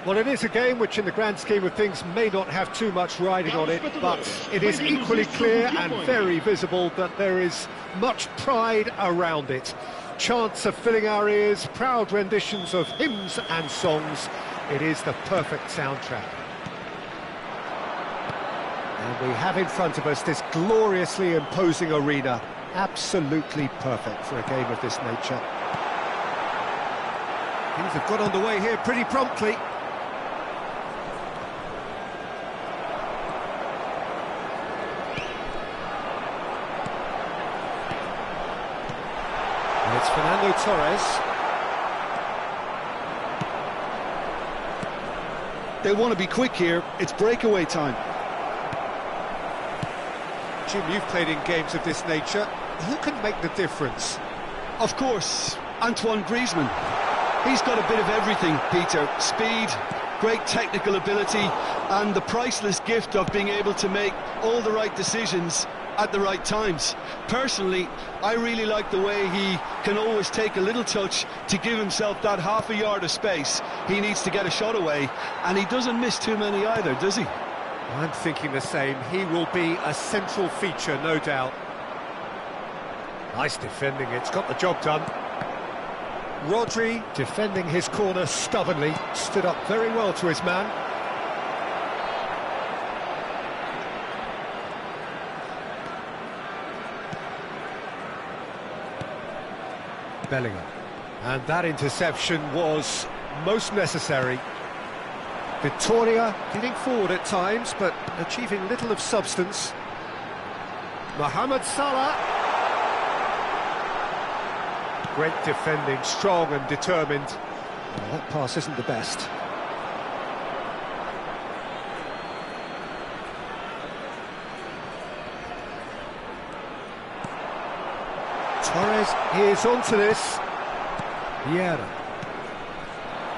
Well, it is a game which in the grand scheme of things may not have too much riding on it, but it is equally clear and very visible that there is much pride around it. Chants are filling our ears, proud renditions of hymns and songs. It is the perfect soundtrack. And we have in front of us this gloriously imposing arena. Absolutely perfect for a game of this nature. Things have got underway here pretty promptly. And it's Fernando Torres. They want to be quick here. It's breakaway time. Jim, you've played in games of this nature. Who can make the difference? Of course, Antoine Griezmann. He's got a bit of everything, Peter. Speed, great technical ability, and the priceless gift of being able to make all the right decisions at the right times. Personally, I really like the way he can always take a little touch to give himself that half a yard of space. He needs to get a shot away, and he doesn't miss too many either, does he? I'm thinking the same. He will be a central feature, no doubt. Nice defending, it's got the job done. Rodri, defending his corner stubbornly, stood up very well to his man. Bellingham. And that interception was most necessary. Victoria getting forward at times, but achieving little of substance. Mohamed Salah. Great defending, strong and determined. Well, that pass isn't the best. Torres is onto this. Vieira.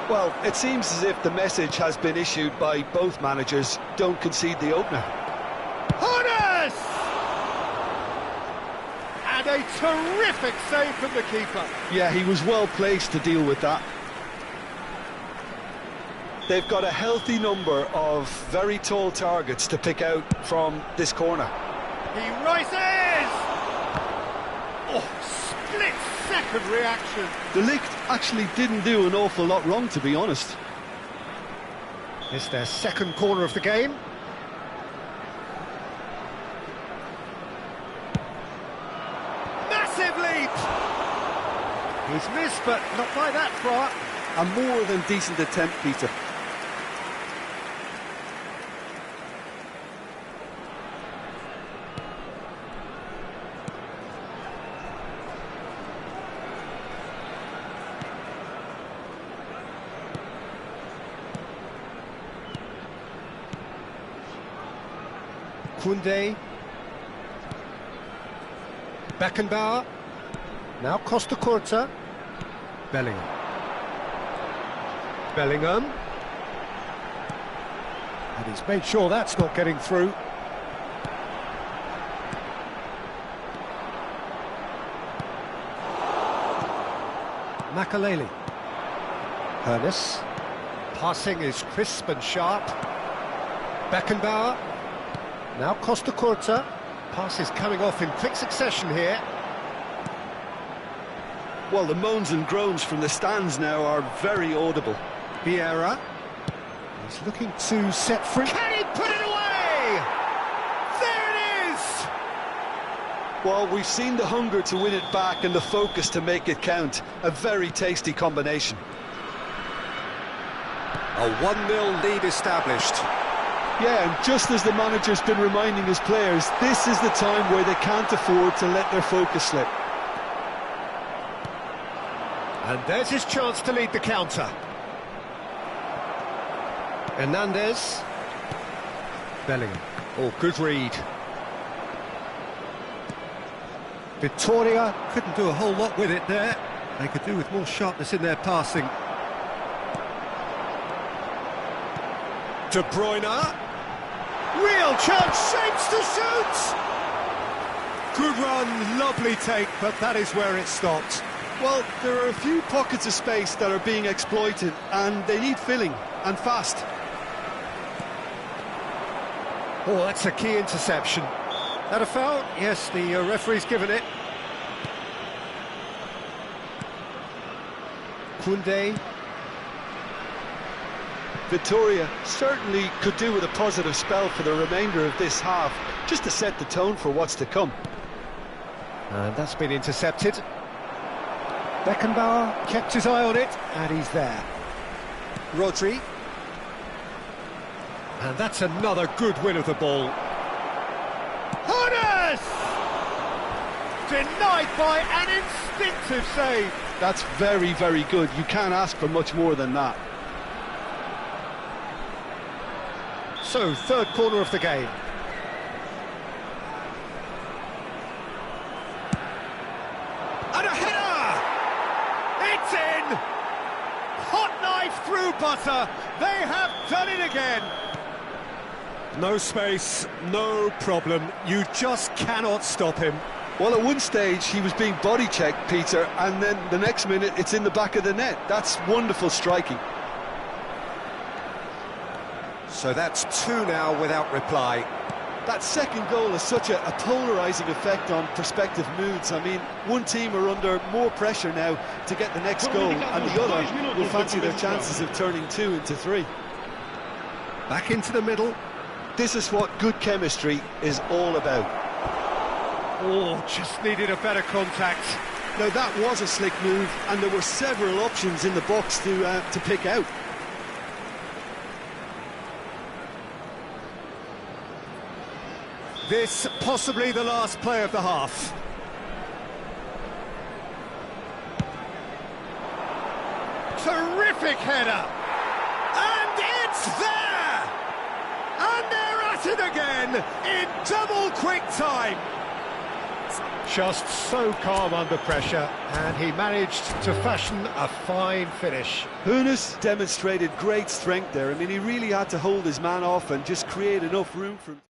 Well, it seems as if the message has been issued by both managers: don't concede the opener. Horace! And a terrific save from the keeper. Yeah, he was well placed to deal with that. They've got a healthy number of very tall targets to pick out from this corner. He rises! Oh, split-second reaction. De Ligt actually didn't do an awful lot wrong, to be honest. It's their second corner of the game. Massive leap! He's missed, but not by that far. A more than decent attempt, Peter. Koundé. Beckenbauer. Now Costa Curta. Bellingham. Bellingham. And he's made sure that's not getting through. Makaleli. Ernest. Passing is crisp and sharp. Beckenbauer. Now Costa Curta. Pass is coming off in quick succession here. Well, the moans and groans from the stands now are very audible. Vieira. He's looking to set free. Can he put it away? There it is! Well, we've seen the hunger to win it back and the focus to make it count. A very tasty combination. A 1-0 lead established. Yeah, and just as the manager's been reminding his players, this is the time where they can't afford to let their focus slip. And there's his chance to lead the counter. Hernandez. Bellingham. Oh, good read. Victoria couldn't do a whole lot with it there. They could do with more sharpness in their passing. De Bruyne. Real chance, shapes to shoot! Good run, lovely take, but that is where it stopped. Well, there are a few pockets of space that are being exploited, and they need filling. and fast. Oh, that's a key interception. That a foul? Yes, the referee's given it. Koundé. Victoria certainly could do with a positive spell for the remainder of this half, just to set the tone for what's to come. And that's been intercepted. Beckenbauer kept his eye on it, and he's there. Rodri. And that's another good win of the ball. Hones! Denied by an instinctive save. That's very, very good. You can't ask for much more than that. So, third corner of the game. And a header! It's in! Hot knife through butter. They have done it again. No space, no problem. You just cannot stop him. Well, at one stage he was being body checked, Peter, and then the next minute it's in the back of the net. That's wonderful striking. So that's two now without reply. That second goal has such a polarising effect on prospective moods. I mean, one team are under more pressure now to get the next goal, and the other will fancy their chances of turning 2 into 3. Back into the middle. This is what good chemistry is all about. Oh, just needed a better contact. Now that was a slick move, and there were several options in the box to pick out. This possibly the last play of the half. Terrific header! And it's there! And they're at it again in double quick time. Just so calm under pressure, and he managed to fashion a fine finish. Hoeneß demonstrated great strength there. I mean, he really had to hold his man off and just create enough room for him.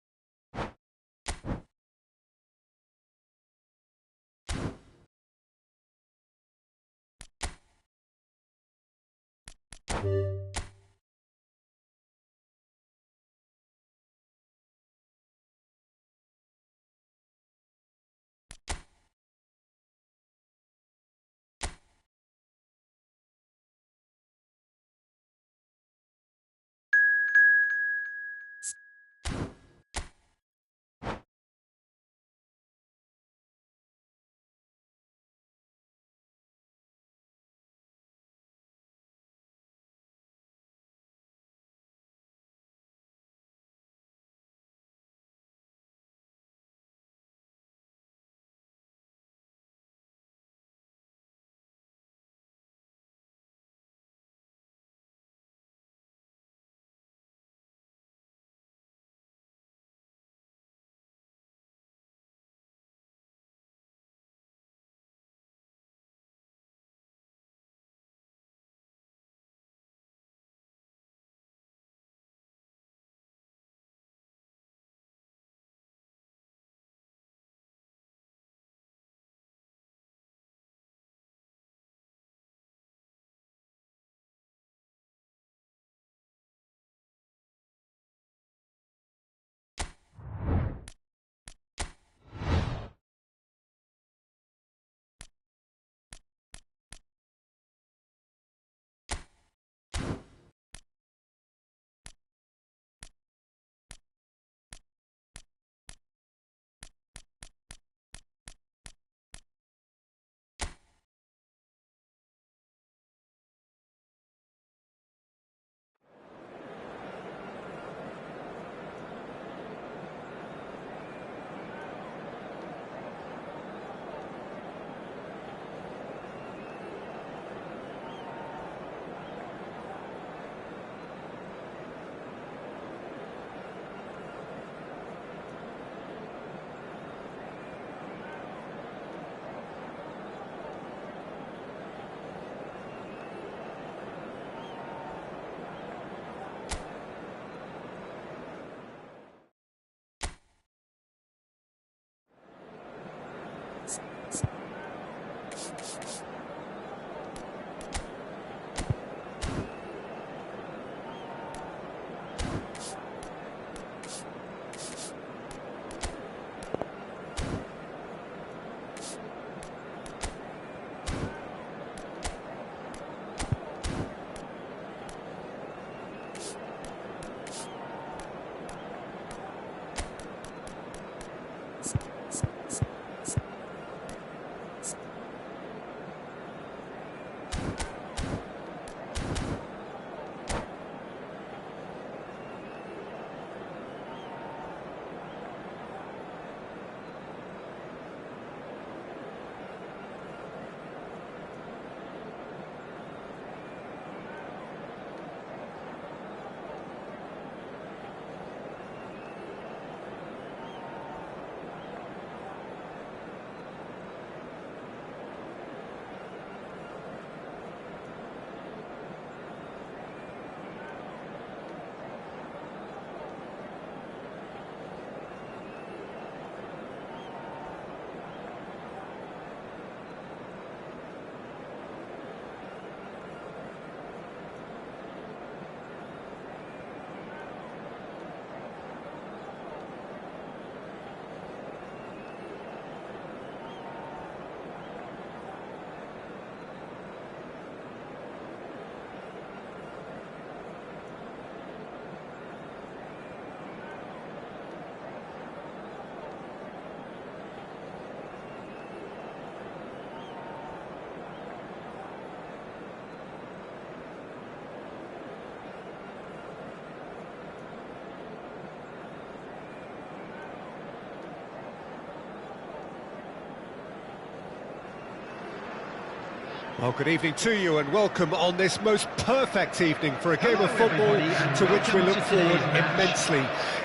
Well, good evening to you and welcome on this most perfect evening for a game of football to which we look forward immensely.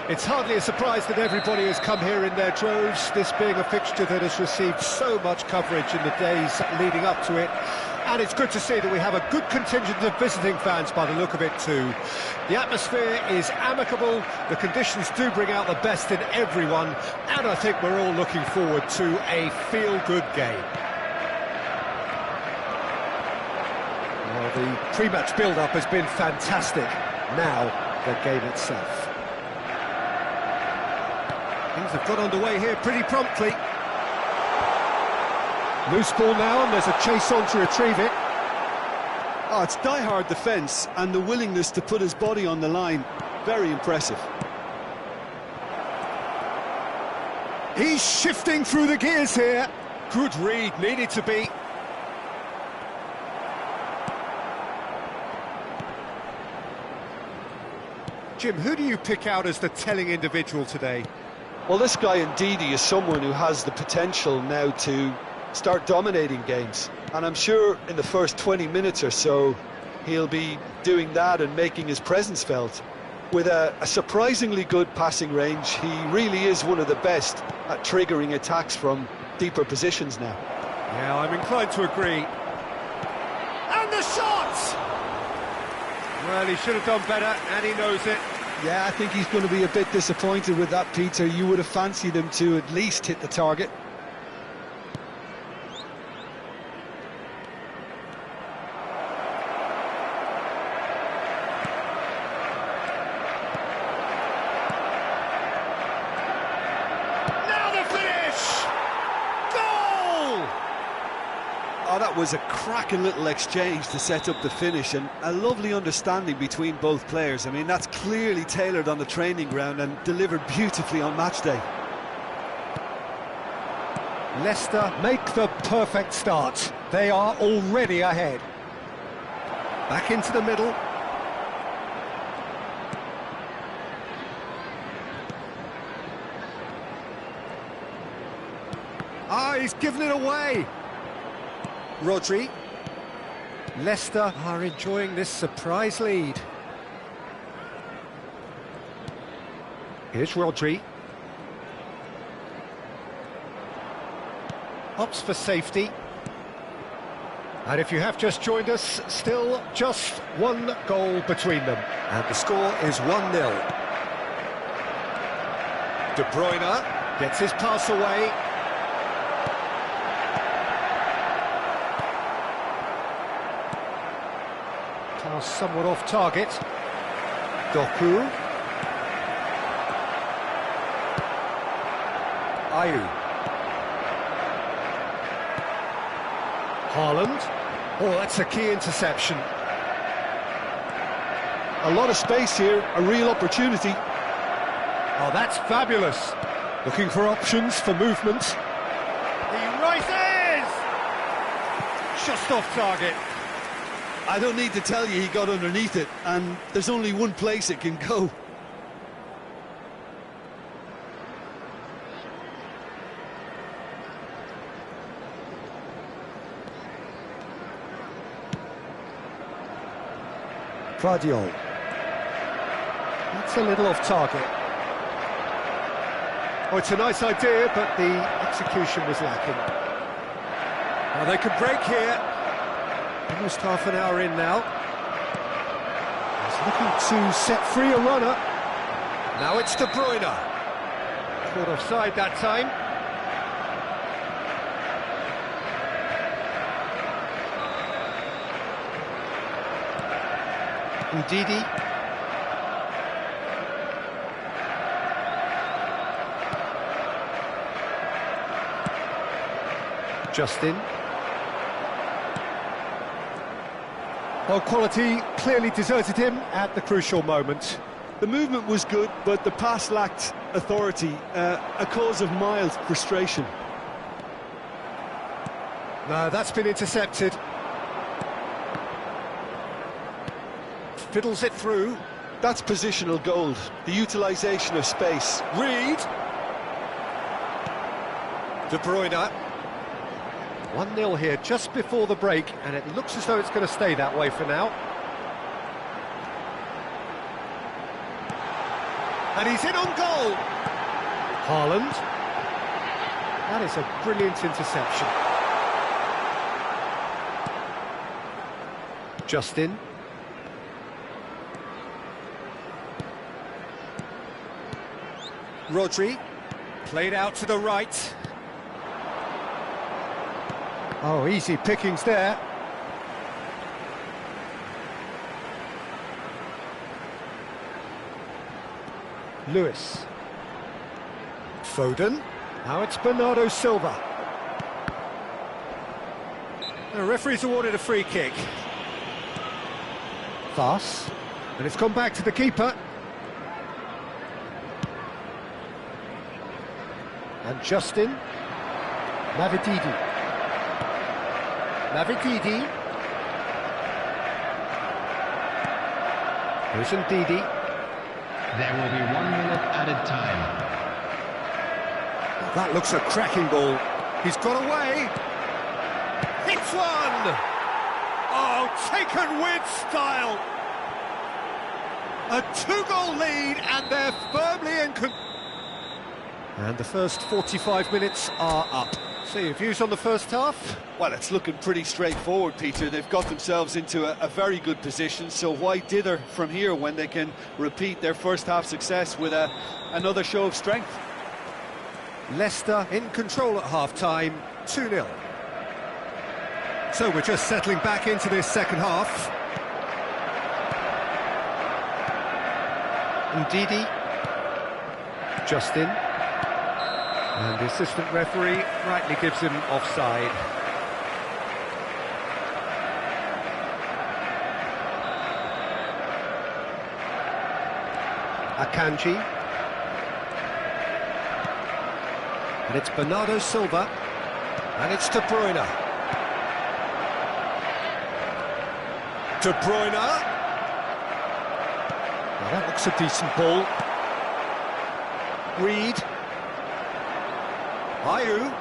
It's hardly a surprise that everybody has come here in their droves, this being a fixture that has received so much coverage in the days leading up to it. And it's good to see that we have a good contingent of visiting fans by the look of it too. The atmosphere is amicable, the conditions do bring out the best in everyone, and I think we're all looking forward to a feel-good game. Well, the pre-match build-up has been fantastic. Now, the game itself. Things have got underway here pretty promptly. Loose ball now, and there's a chase on to retrieve it. Oh, it's die-hard defence and the willingness to put his body on the line. Very impressive. He's shifting through the gears here. Good read, needed to be. Jim, who do you pick out as the telling individual today? Well, this guy Ndidi is someone who has the potential now to start dominating games. And I'm sure in the first 20 minutes or so, he'll be doing that and making his presence felt. With a surprisingly good passing range, he really is one of the best at triggering attacks from deeper positions now. Yeah, I'm inclined to agree. And the shot! Well, he should have done better, and he knows it. Yeah, I think he's going to be a bit disappointed with that, Peter. You would have fancied him to at least hit the target. Oh, that was a cracking little exchange to set up the finish, and a lovely understanding between both players. I mean, that's clearly tailored on the training ground and delivered beautifully on match day. Leicester make the perfect start. They are already ahead. Back into the middle. Ah, he's given it away. Rodri. Leicester are enjoying this surprise lead. Here's Rodri. Opts for safety. And if you have just joined us, still just one goal between them. And the score is 1-0. De Bruyne gets his pass away. Pass somewhat off target. Doku. Ayew. Haaland. Oh, that's a key interception. A lot of space here, a real opportunity. Oh, that's fabulous. Looking for options for movement. He rises! Just off target. I don't need to tell you he got underneath it, and there's only one place it can go. Guardiol. That's a little off target. Oh, it's a nice idea, but the execution was lacking. Well, they could break here. Almost half an hour in now. He's looking to set free a runner. Now it's De Bruyne. Caught offside that time. Ndidi. Justin. Well, quality clearly deserted him at the crucial moment. The movement was good, but the pass lacked authority, a cause of mild frustration. No, that's been intercepted. Fiddles it through. That's positional gold, the utilisation of space. Reed. De Bruyne. 1-0 here just before the break, and it looks as though it's going to stay that way for now. And he's in on goal. Haaland. That is a brilliant interception. Justin. Rodri. Played out to the right. Oh, easy pickings there. Lewis. Foden. Now it's Bernardo Silva. The referee's awarded a free kick. Thas. And it's gone back to the keeper. And Justin. Mavididi. Mavididi. Here's Ndidi. There will be 1 minute added time. Well, that looks a cracking ball. He's got away. Hits one! Oh, taken with style. A 2-goal lead, and they're firmly in control. And the first 45 minutes are up. So your views on the first half? Well, it's looking pretty straightforward, Peter. They've got themselves into a very good position, so why dither from here when they can repeat their first half success with another show of strength? Leicester in control at half-time, 2-0. So we're just settling back into this second half. Ndidi. Justin. And the assistant referee rightly gives him offside. Akanji. And it's Bernardo Silva. And it's De Bruyne. De Bruyne. Now that looks a decent ball. Reed. Ayew.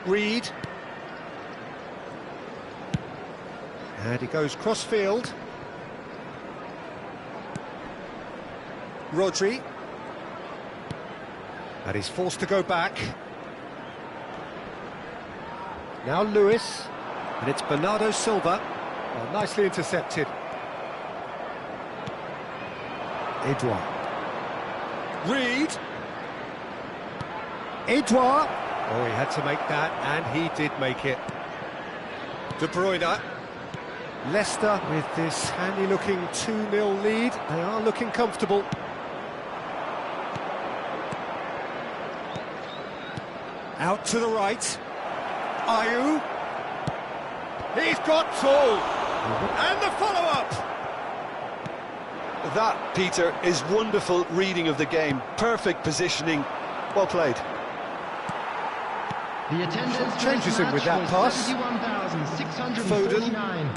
Reed. And he goes cross-field. Rodri. And he's forced to go back. Now Lewis. And it's Bernardo Silva. Well, nicely intercepted. Edouard. Reed. Edouard. Oh, he had to make that, and he did make it. De Bruyne. Leicester with this handy-looking 2-0 lead. They are looking comfortable. Out to the right. Ayew. He's got tall. And the follow-up. That, Peter, is wonderful reading of the game. Perfect positioning. Well played. The attendance changes him with that pass. 71,649.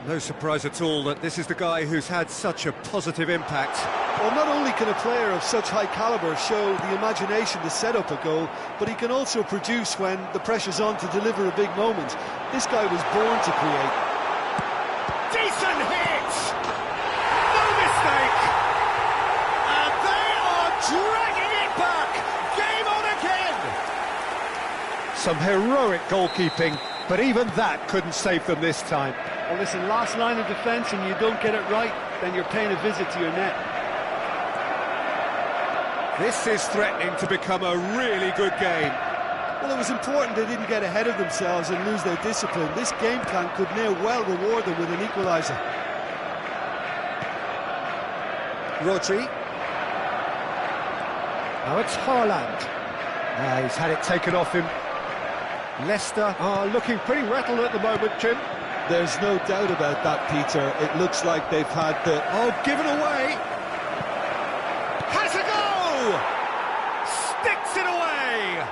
No surprise at all that this is the guy who's had such a positive impact. Well, not only can a player of such high calibre show the imagination to set up a goal, but he can also produce when the pressure's on to deliver a big moment. This guy was born to create. Decent hit! No mistake! And they are dragging it back! Game on again! Some heroic goalkeeping, but even that couldn't save them this time. Well, listen, last line of defence and you don't get it right, then you're paying a visit to your net. This is threatening to become a really good game. Well, it was important they didn't get ahead of themselves and lose their discipline. This game plan could now well reward them with an equaliser. Rodri. Now it's Haaland. He's had it taken off him. Leicester are looking pretty rattled at the moment, Jim. There's no doubt about that, Peter. It looks like they've had the... Oh, given away! Has a go! Sticks it away!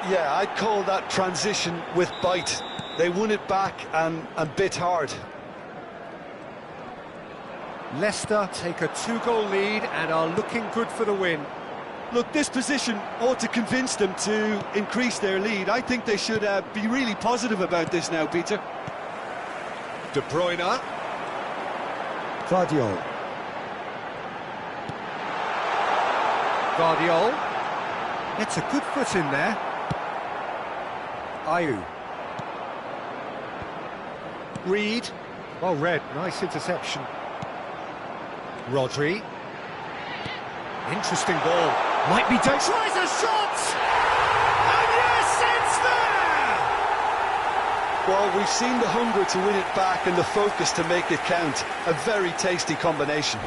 Yeah, I'd call that transition with bite. They won it back and bit hard. Leicester take a 2-goal lead and are looking good for the win. Look, this position ought to convince them to increase their lead. I think they should be really positive about this now, Peter. De Bruyne. Guardiol. Guardiol. Gets a good foot in there. Ayew. Reed. Well read, nice interception. Rodri. Interesting ball. Might be tries a shot! And yes, it's there! Well, we've seen the hunger to win it back and the focus to make it count. A very tasty combination.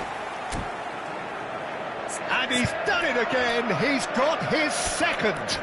And he's done it again. He's got his second.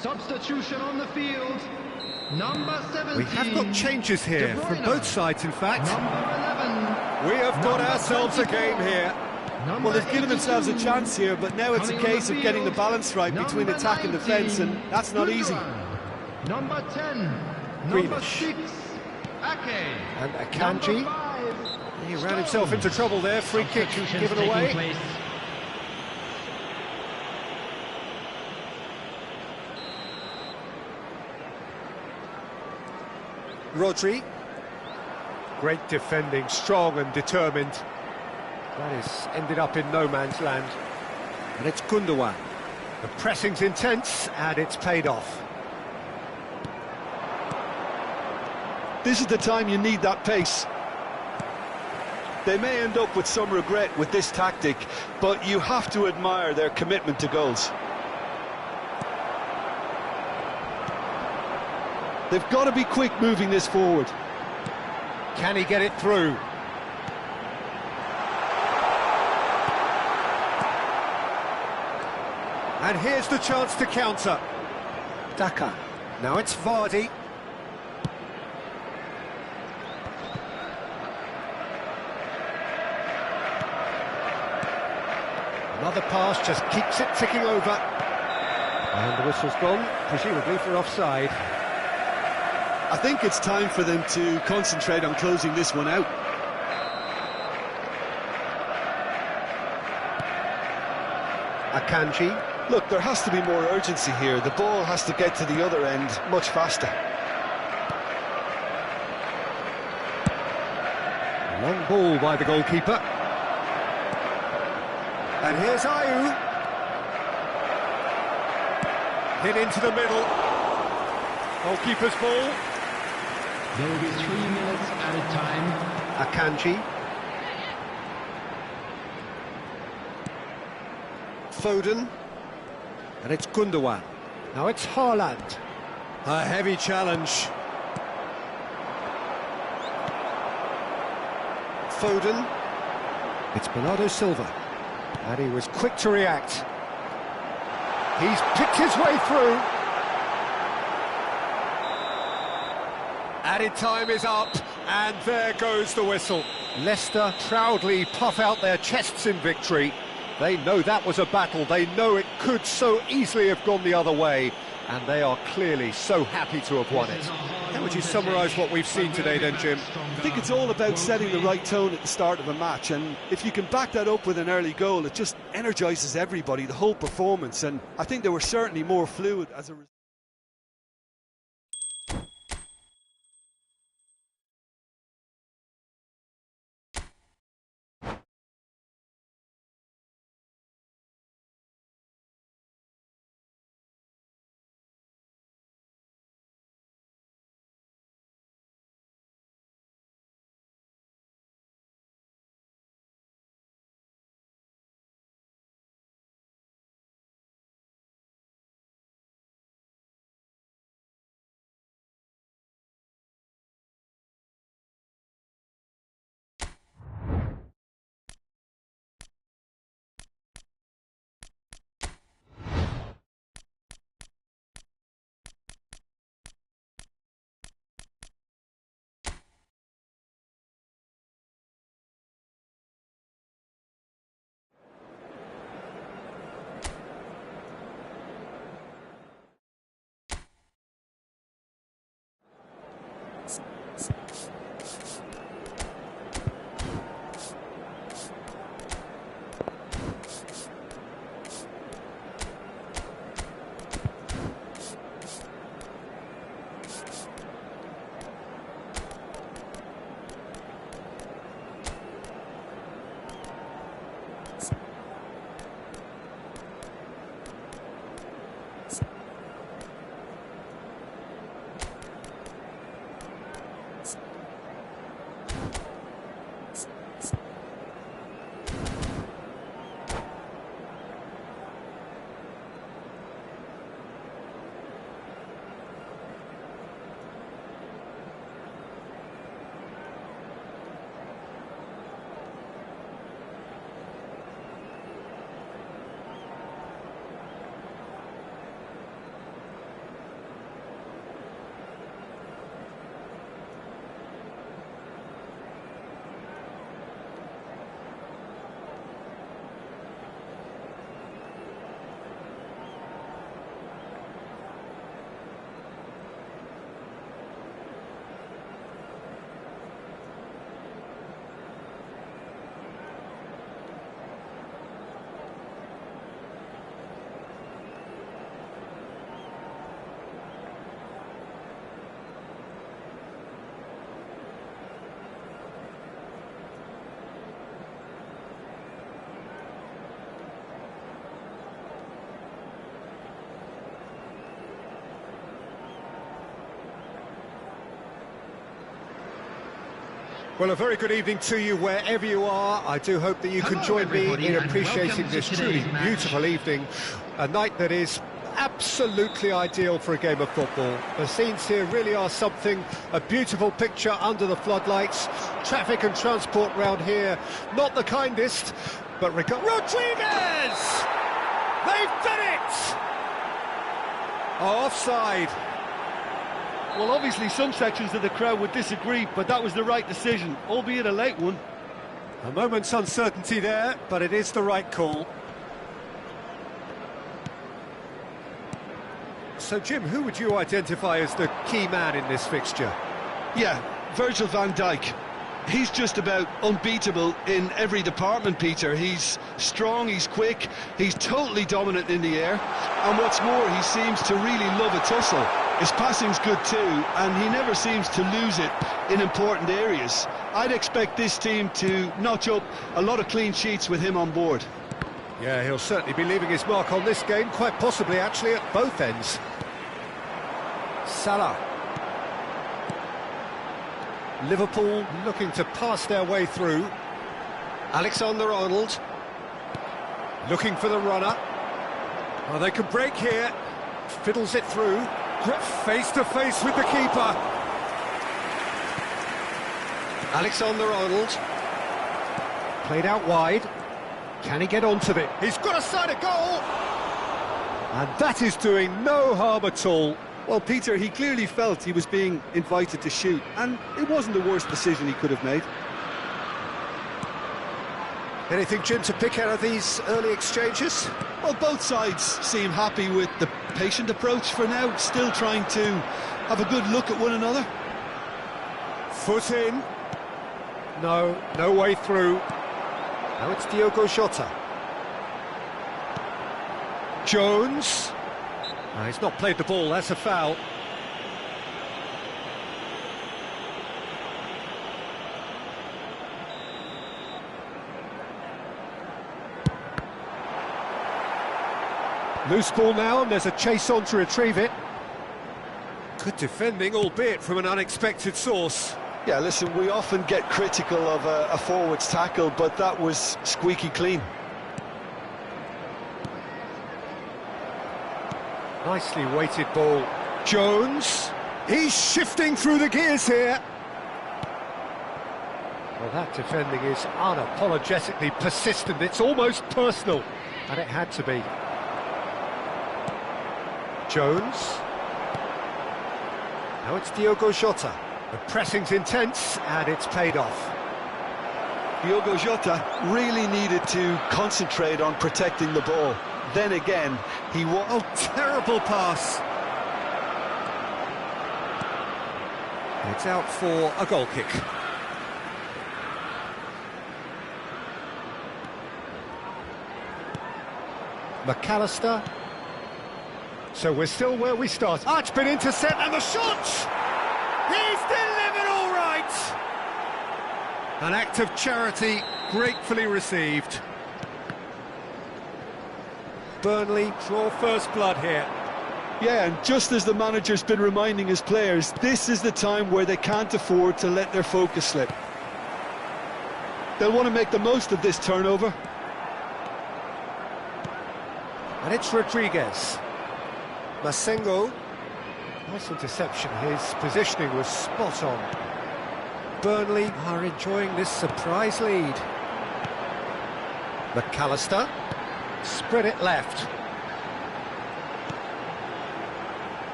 Substitution on the field. Number 17. We have got changes here from both sides, in fact. Number 11. We have got ourselves a game here. Well, they've given themselves a chance here, but now it's a case of getting the balance right between attack and defence, and that's not easy. Number 10. Number Grealish. 6. Ake. And Akanji. He ran himself into trouble there. Free kick given away. Rodri. Great defending, strong and determined. That has ended up in no man's land. And it's Gundogan. The pressing's intense and it's paid off. This is the time you need that pace. They may end up with some regret with this tactic, but you have to admire their commitment to goals. They've got to be quick moving this forward. Can he get it through? And here's the chance to counter. Daka. Now it's Vardy. Another pass just keeps it ticking over. And the whistle's gone, presumably for offside. I think it's time for them to concentrate on closing this one out. Akanji. Look, there has to be more urgency here. The ball has to get to the other end much faster. Long ball by the goalkeeper. And here's Ayew. Hit into the middle. Goalkeeper's ball. There will be 3 minutes added time. Akanji. Foden. And it's Gundogan. Now it's Haaland. A heavy challenge. Foden. It's Bernardo Silva. And he was quick to react. He's picked his way through. Added time is up, and there goes the whistle. Leicester proudly puff out their chests in victory. They know that was a battle. They know it could so easily have gone the other way, and they are clearly so happy to have won it. How would you summarise what we've seen today then, Jim? I think it's all about setting the right tone at the start of a match, and if you can back that up with an early goal, it just energises everybody, the whole performance, and I think they were certainly more fluid as a result. Well, a very good evening to you wherever you are. I do hope that you can join me in appreciating this truly beautiful evening, a night that is absolutely ideal for a game of football. The scenes here really are something, a beautiful picture under the floodlights. Traffic and transport round here, not the kindest, but Rodriguez! They've done it! Offside. Well, obviously some sections of the crowd would disagree, but that was the right decision, albeit a late one. A moment's uncertainty there, but it is the right call. So, Jim, who would you identify as the key man in this fixture? Yeah, Virgil van Dijk. He's just about unbeatable in every department, Peter. He's strong, he's quick, he's totally dominant in the air, and what's more, he seems to really love a tussle. His passing's good too, and he never seems to lose it in important areas. I'd expect this team to notch up a lot of clean sheets with him on board. Yeah, he'll certainly be leaving his mark on this game, quite possibly actually at both ends. Salah. Liverpool looking to pass their way through. Alexander-Arnold looking for the runner. Oh, they could break here. Fiddles it through. Face to face with the keeper. Alexander-Arnold played out wide. Can he get onto it? He's got a side of goal! And that is doing no harm at all. Well, Peter, he clearly felt he was being invited to shoot, and it wasn't the worst decision he could have made. Anything, Jim, to pick out of these early exchanges? Well, both sides seem happy with the patient approach for now, still trying to have a good look at one another. Foot in. No way through. Now it's Diogo Jota. Jones. No, he's not played the ball, that's a foul. Loose ball now, and there's a chase on to retrieve it. Good defending, albeit from an unexpected source. Yeah, listen, we often get critical of a forward's tackle, but that was squeaky clean. Nicely weighted ball. Jones. He's shifting through the gears here. Well, that defending is unapologetically persistent. It's almost personal, and it had to be. Jones. Now it's Diogo Jota. The pressing's intense, and it's paid off. Diogo Jota really needed to concentrate on protecting the ball. Then again, he was... Oh, terrible pass. It's out for a goal kick. McAllister. So we're still where we started. Ah, it's been intercepted, and the shot! He's delivered all right! An act of charity gratefully received. Burnley draw first blood here. Yeah, and just as the manager's been reminding his players, this is the time where they can't afford to let their focus slip. They'll want to make the most of this turnover. And it's Rodriguez. Masengo. Nice interception. His positioning was spot on. Burnley are enjoying this surprise lead. McAllister. Spread it left.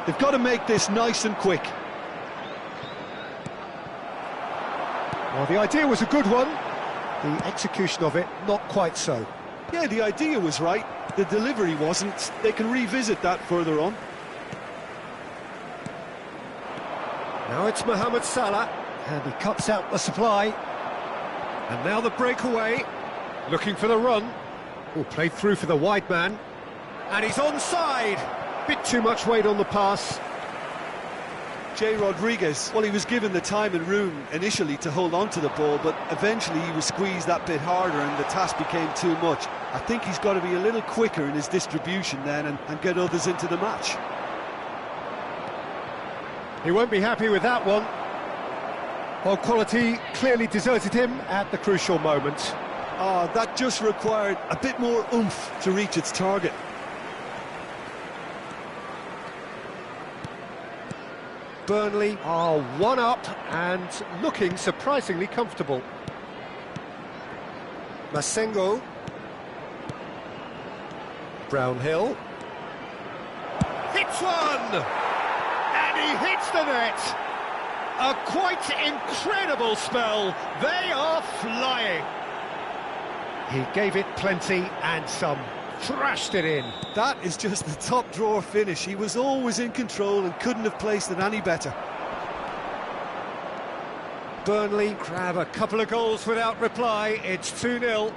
They've got to make this nice and quick. Well, the idea was a good one. The execution of it, not quite so. Yeah, the idea was right. The delivery wasn't. They can revisit that further on. Now it's Mohamed Salah, and he cuts out the supply. And now the breakaway, looking for the run. Oh, played through for the wide man. And he's onside. Bit too much weight on the pass. Jay Rodriguez, well, he was given the time and room initially to hold on to the ball, but eventually he was squeezed that bit harder and the task became too much. I think he's got to be a little quicker in his distribution then and get others into the match. He won't be happy with that one. Well, quality clearly deserted him at the crucial moment. That just required a bit more oomph to reach its target. Burnley are one up and looking surprisingly comfortable. Masengo. Brownhill. Hits one! And he hits the net! A quite incredible spell. They are flying. He gave it plenty and some. Thrashed it in. That is just the top drawer finish. He was always in control and couldn't have placed it any better. Burnley grab a couple of goals without reply. It's 2-0.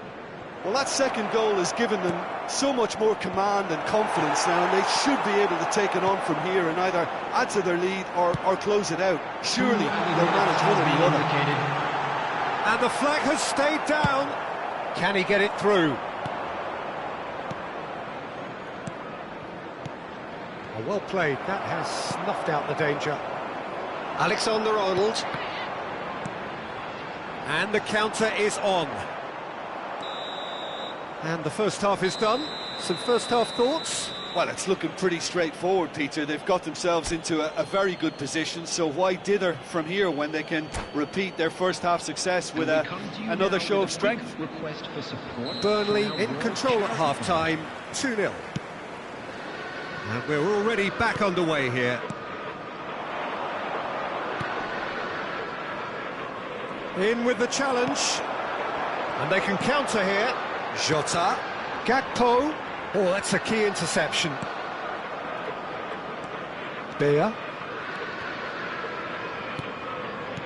Well, that second goal has given them so much more command and confidence now, and they should be able to take it on from here and either add to their lead or close it out. Surely they'll manage one or the other. And the flag has stayed down. Can he get it through? Oh, well played. That has snuffed out the danger. Alexander-Arnold. And the counter is on. And the first half is done. Some first half thoughts? Well, it's looking pretty straightforward, Peter. They've got themselves into a very good position, so why dither from here when they can repeat their first half success with another show of strength? Burnley in control at half-time, 2-0. And we're already back underway here. In with the challenge. And they can counter here. Jota, Gakpo. Oh, that's a key interception. Beer.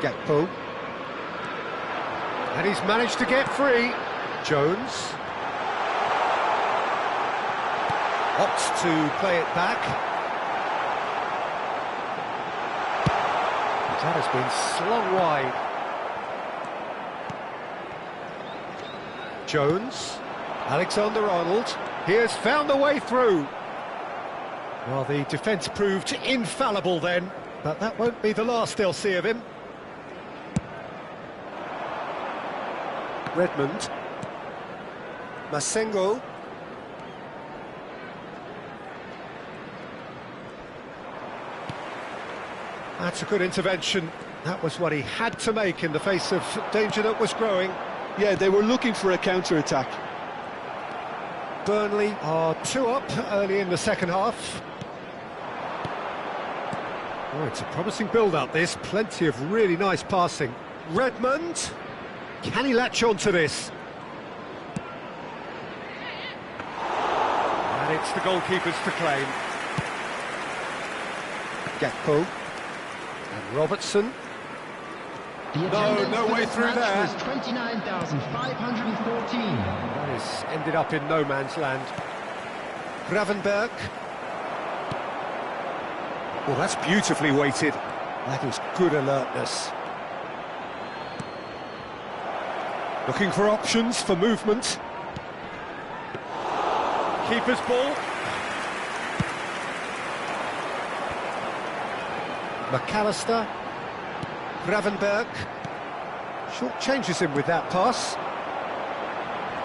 Gakpo. And he's managed to get free. Jones. Opts to play it back. That has been slung wide. Jones, Alexander-Arnold, he has found a way through. Well, the defence proved infallible then, but that won't be the last they'll see of him. Redmond, Masengo. That's a good intervention. That was what he had to make in the face of danger that was growing. Yeah, they were looking for a counter-attack. Burnley are 2 up early in the second half. Oh, it's a promising build-up, this. Plenty of really nice passing. Redmond. Can he latch on to this? And it's the goalkeepers to claim. Gakpo. And Robertson. No way through there. 29,514. That has ended up in no man's land. Gravenberg. Oh, that's beautifully weighted. That is good alertness. Looking for options for movement. Keeper's ball. McAllister. Gravenberg. Short changes him with that pass.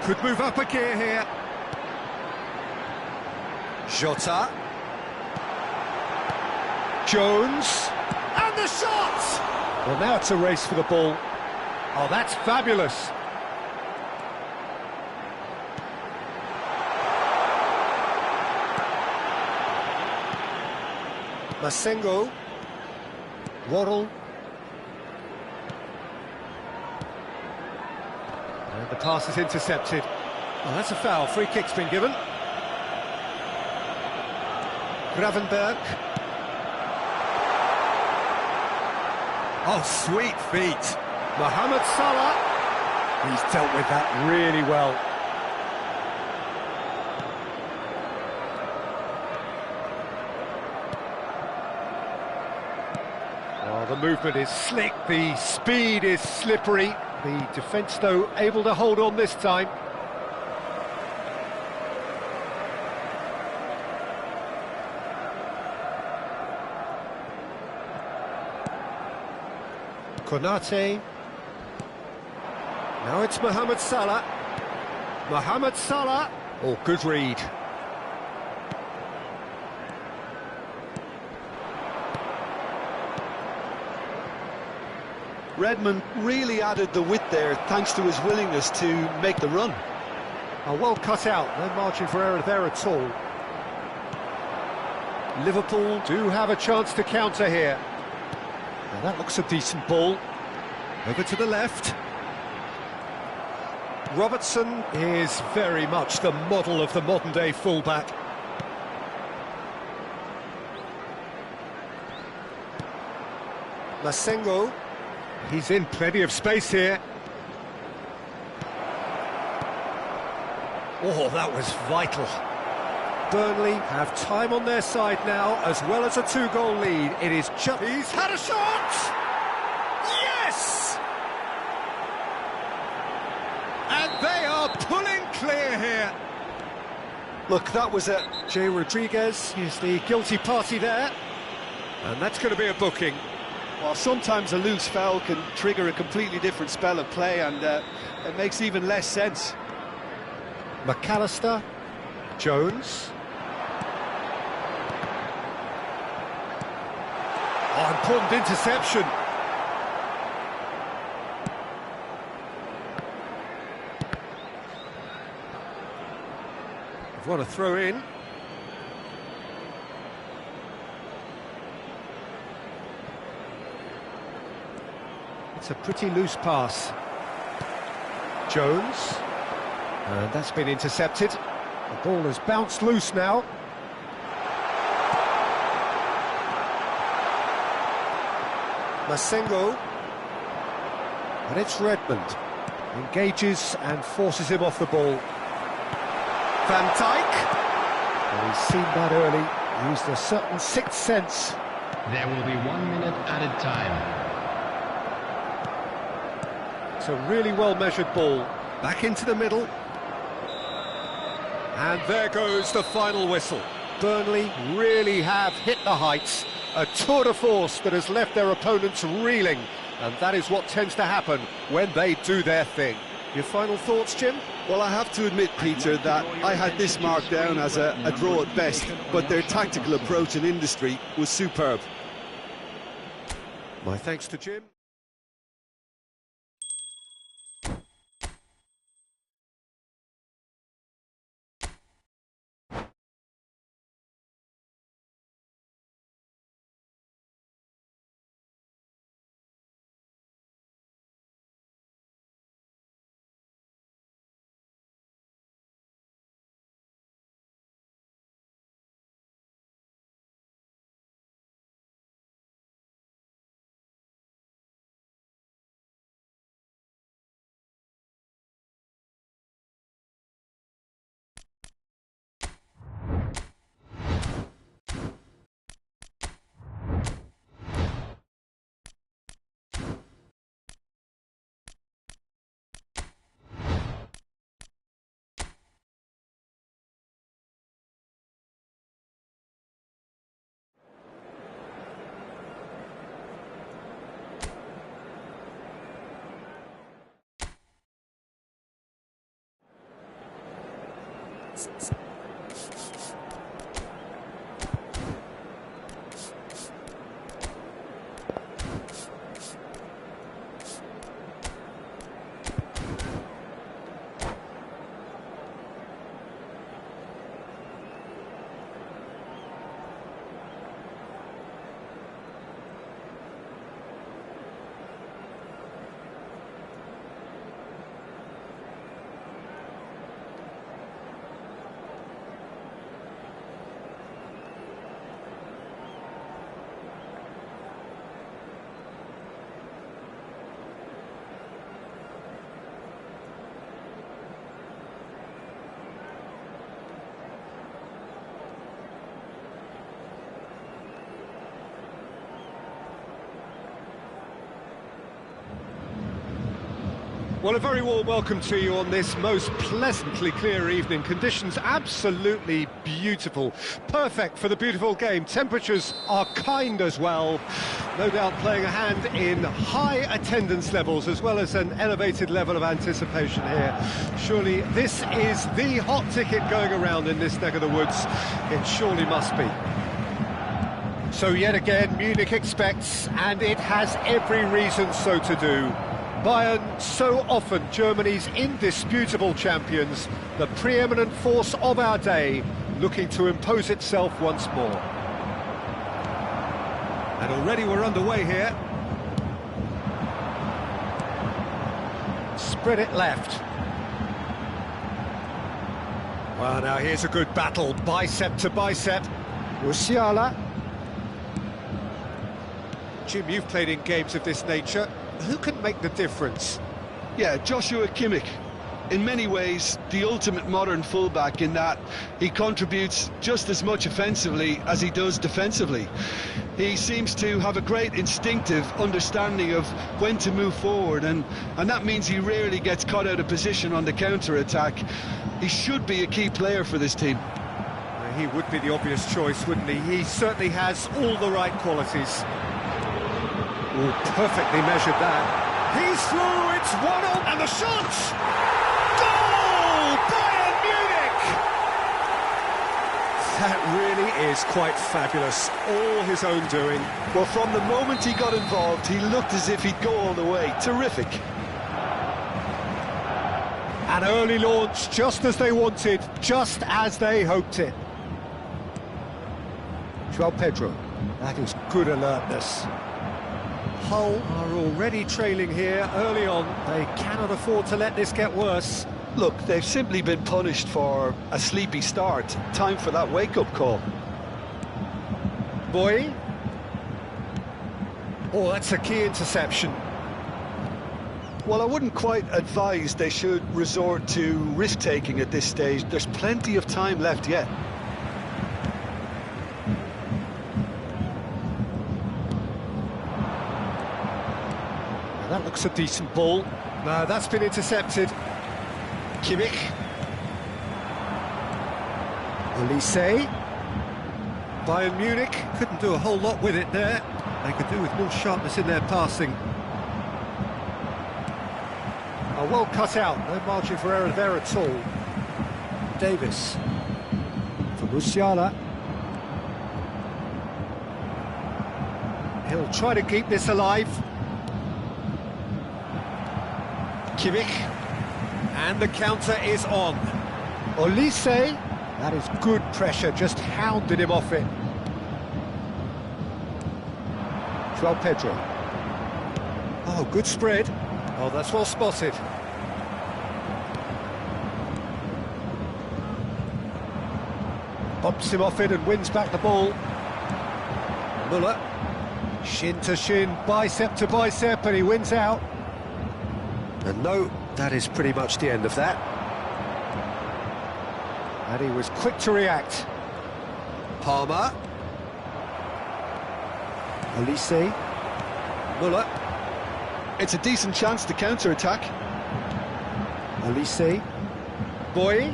Could move up a gear here. Jota. Jones. And the shot! Well, now it's a race for the ball. Oh, that's fabulous. Masengo. Worrell. And the pass is intercepted. Well, that's a foul. Free kick's been given. Gravenberg. Oh, sweet feet. Mohamed Salah. He's dealt with that really well. Oh, the movement is slick, the speed is slippery. The defence, though, able to hold on this time. Konate. Now it's Mohamed Salah. Mohamed Salah. Oh, good read. Redmond really added the width there thanks to his willingness to make the run. Oh, well cut out, no margin for error there at all. Liverpool do have a chance to counter here. Now that looks a decent ball. Over to the left. Robertson is very much the model of the modern-day fullback. Masengo. He's in plenty of space here. Oh, that was vital. Burnley have time on their side now, as well as a 2-goal lead. It is just... He's had a shot! Yes! And they are pulling clear here. Look, that was a... Jay Rodriguez is the guilty party there. And that's going to be a booking. Well, sometimes a loose foul can trigger a completely different spell of play, and it makes even less sense. McAllister, Jones. Oh, important interception. They've won a throw in. It's a pretty loose pass. Jones. And that's been intercepted. The ball has bounced loose now. Masengo. And it's Redmond. Engages and forces him off the ball. Van Dijk. And he's seen that early. Used a certain sixth sense. There will be 1 minute added time. It's a really well-measured ball. Back into the middle. And there goes the final whistle. Burnley really have hit the heights. A tour de force that has left their opponents reeling. And that is what tends to happen when they do their thing. Your final thoughts, Jim? Well, I have to admit, Peter, that I had this marked down as a draw at best, but their tactical approach and industry was superb. My thanks to Jim. Well, a very warm welcome to you on this most pleasantly clear evening. Conditions absolutely beautiful. Perfect for the beautiful game. Temperatures are kind as well. No doubt playing a hand in high attendance levels as well as an elevated level of anticipation here. Surely this is the hot ticket going around in this neck of the woods. It surely must be. So yet again, Munich expects, and it has every reason so to do. Bayern, so often Germany's indisputable champions, the preeminent force of our day, looking to impose itself once more. And already we're underway here. Spread it left. Well, now here's a good battle, bicep to bicep. Musiala. Jim, you've played in games of this nature. Who can make the difference? Yeah, Joshua Kimmich. in many ways, the ultimate modern fullback in that he contributes just as much offensively as he does defensively. He seems to have a great instinctive understanding of when to move forward, and that means he rarely gets caught out of position on the counter-attack. He should be a key player for this team. He would be the obvious choice, wouldn't he? He certainly has all the right qualities. Oh, perfectly measured that. He's through, it's 1-0, and the shot! Goal! Bayern Munich! That really is quite fabulous, all his own doing. Well, from the moment he got involved, he looked as if he'd go all the way. Terrific. An early launch, just as they wanted, just as they hoped it. João Pedro, that is good alertness. Hull are already trailing here early on. They cannot afford to let this get worse. Look, they've simply been punished for a sleepy start. Time for that wake-up call. Boy. Oh, that's a key interception. Well, I wouldn't quite advise they should resort to risk-taking at this stage. There's plenty of time left yet. That looks a decent ball. No, that's been intercepted. Kimmich. Olise. Bayern Munich couldn't do a whole lot with it there. They could do with more sharpness in their passing. Oh, well cut out. No margin for error there at all. Davis. For Musiala. He'll try to keep this alive. Kimmich, and the counter is on. Olise, that is good pressure, just hounded him off it. João Pedro. Oh, good spread. Oh, that's well spotted. Bumps him off it and wins back the ball. Müller, shin to shin, bicep to bicep, and he wins out. And no, that is pretty much the end of that. And he was quick to react. Palmer. Olise. Müller. It's a decent chance to counter-attack. Olise. Boy.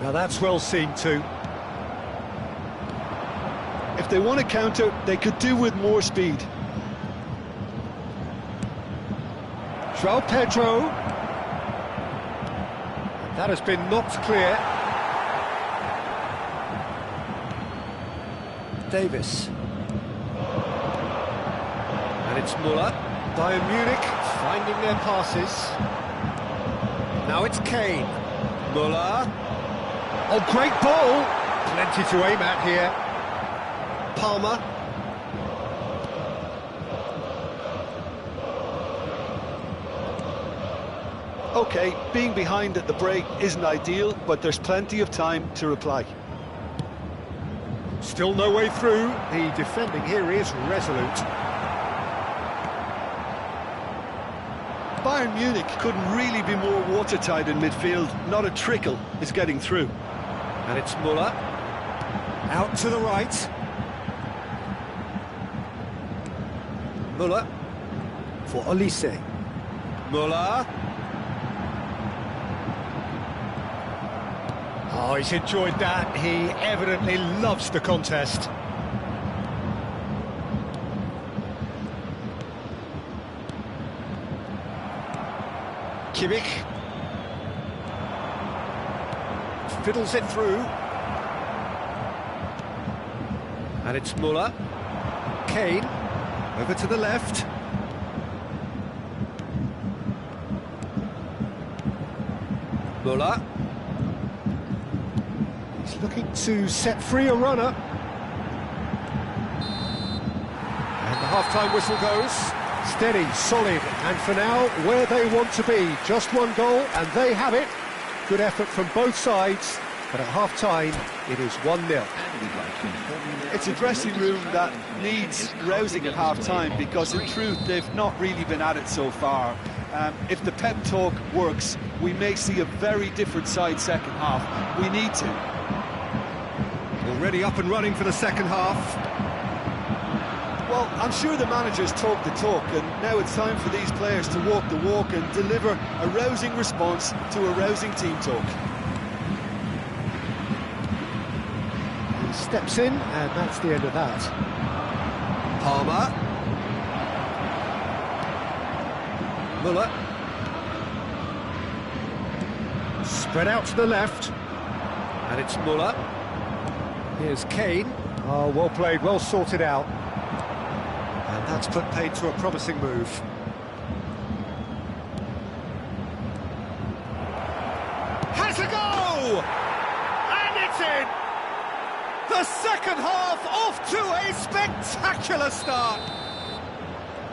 Now that's well seen too. If they want to counter, they could do with more speed. João Pedro. That has been knocked clear. Davis. And it's Müller. Bayern Munich finding their passes. Now it's Kane. Müller. Oh, great ball! Plenty to aim at here. Palmer. OK, being behind at the break isn't ideal, but there's plenty of time to reply. Still no way through. The defending here is resolute. Bayern Munich couldn't really be more watertight in midfield. Not a trickle is getting through. And it's Müller. Out to the right. Müller. For Olise. Müller. Oh, he's enjoyed that. He evidently loves the contest. Kimmich. Fiddles it through. And it's Müller. Kane. Over to the left. Müller. He's looking to set free a runner. And the half-time whistle goes. Steady, solid, and for now, where they want to be. Just one goal, and they have it. Good effort from both sides, but at half-time, it is 1-0. It's a dressing room that needs rousing at half-time, because in truth, they've not really been at it so far. If the pep talk works, we may see a very different side second half. We need to. Already up and running for the second half. Well, I'm sure the managers talk the talk, and now it's time for these players to walk the walk and deliver a rousing response to a rousing team talk. He steps in, and that's the end of that. Palmer. Muller. Spread out to the left. And it's Muller. Here's Kane. Oh, well played, well sorted out. And that's put paid to a promising move. Has a go! And it's in! The second half off to a spectacular start!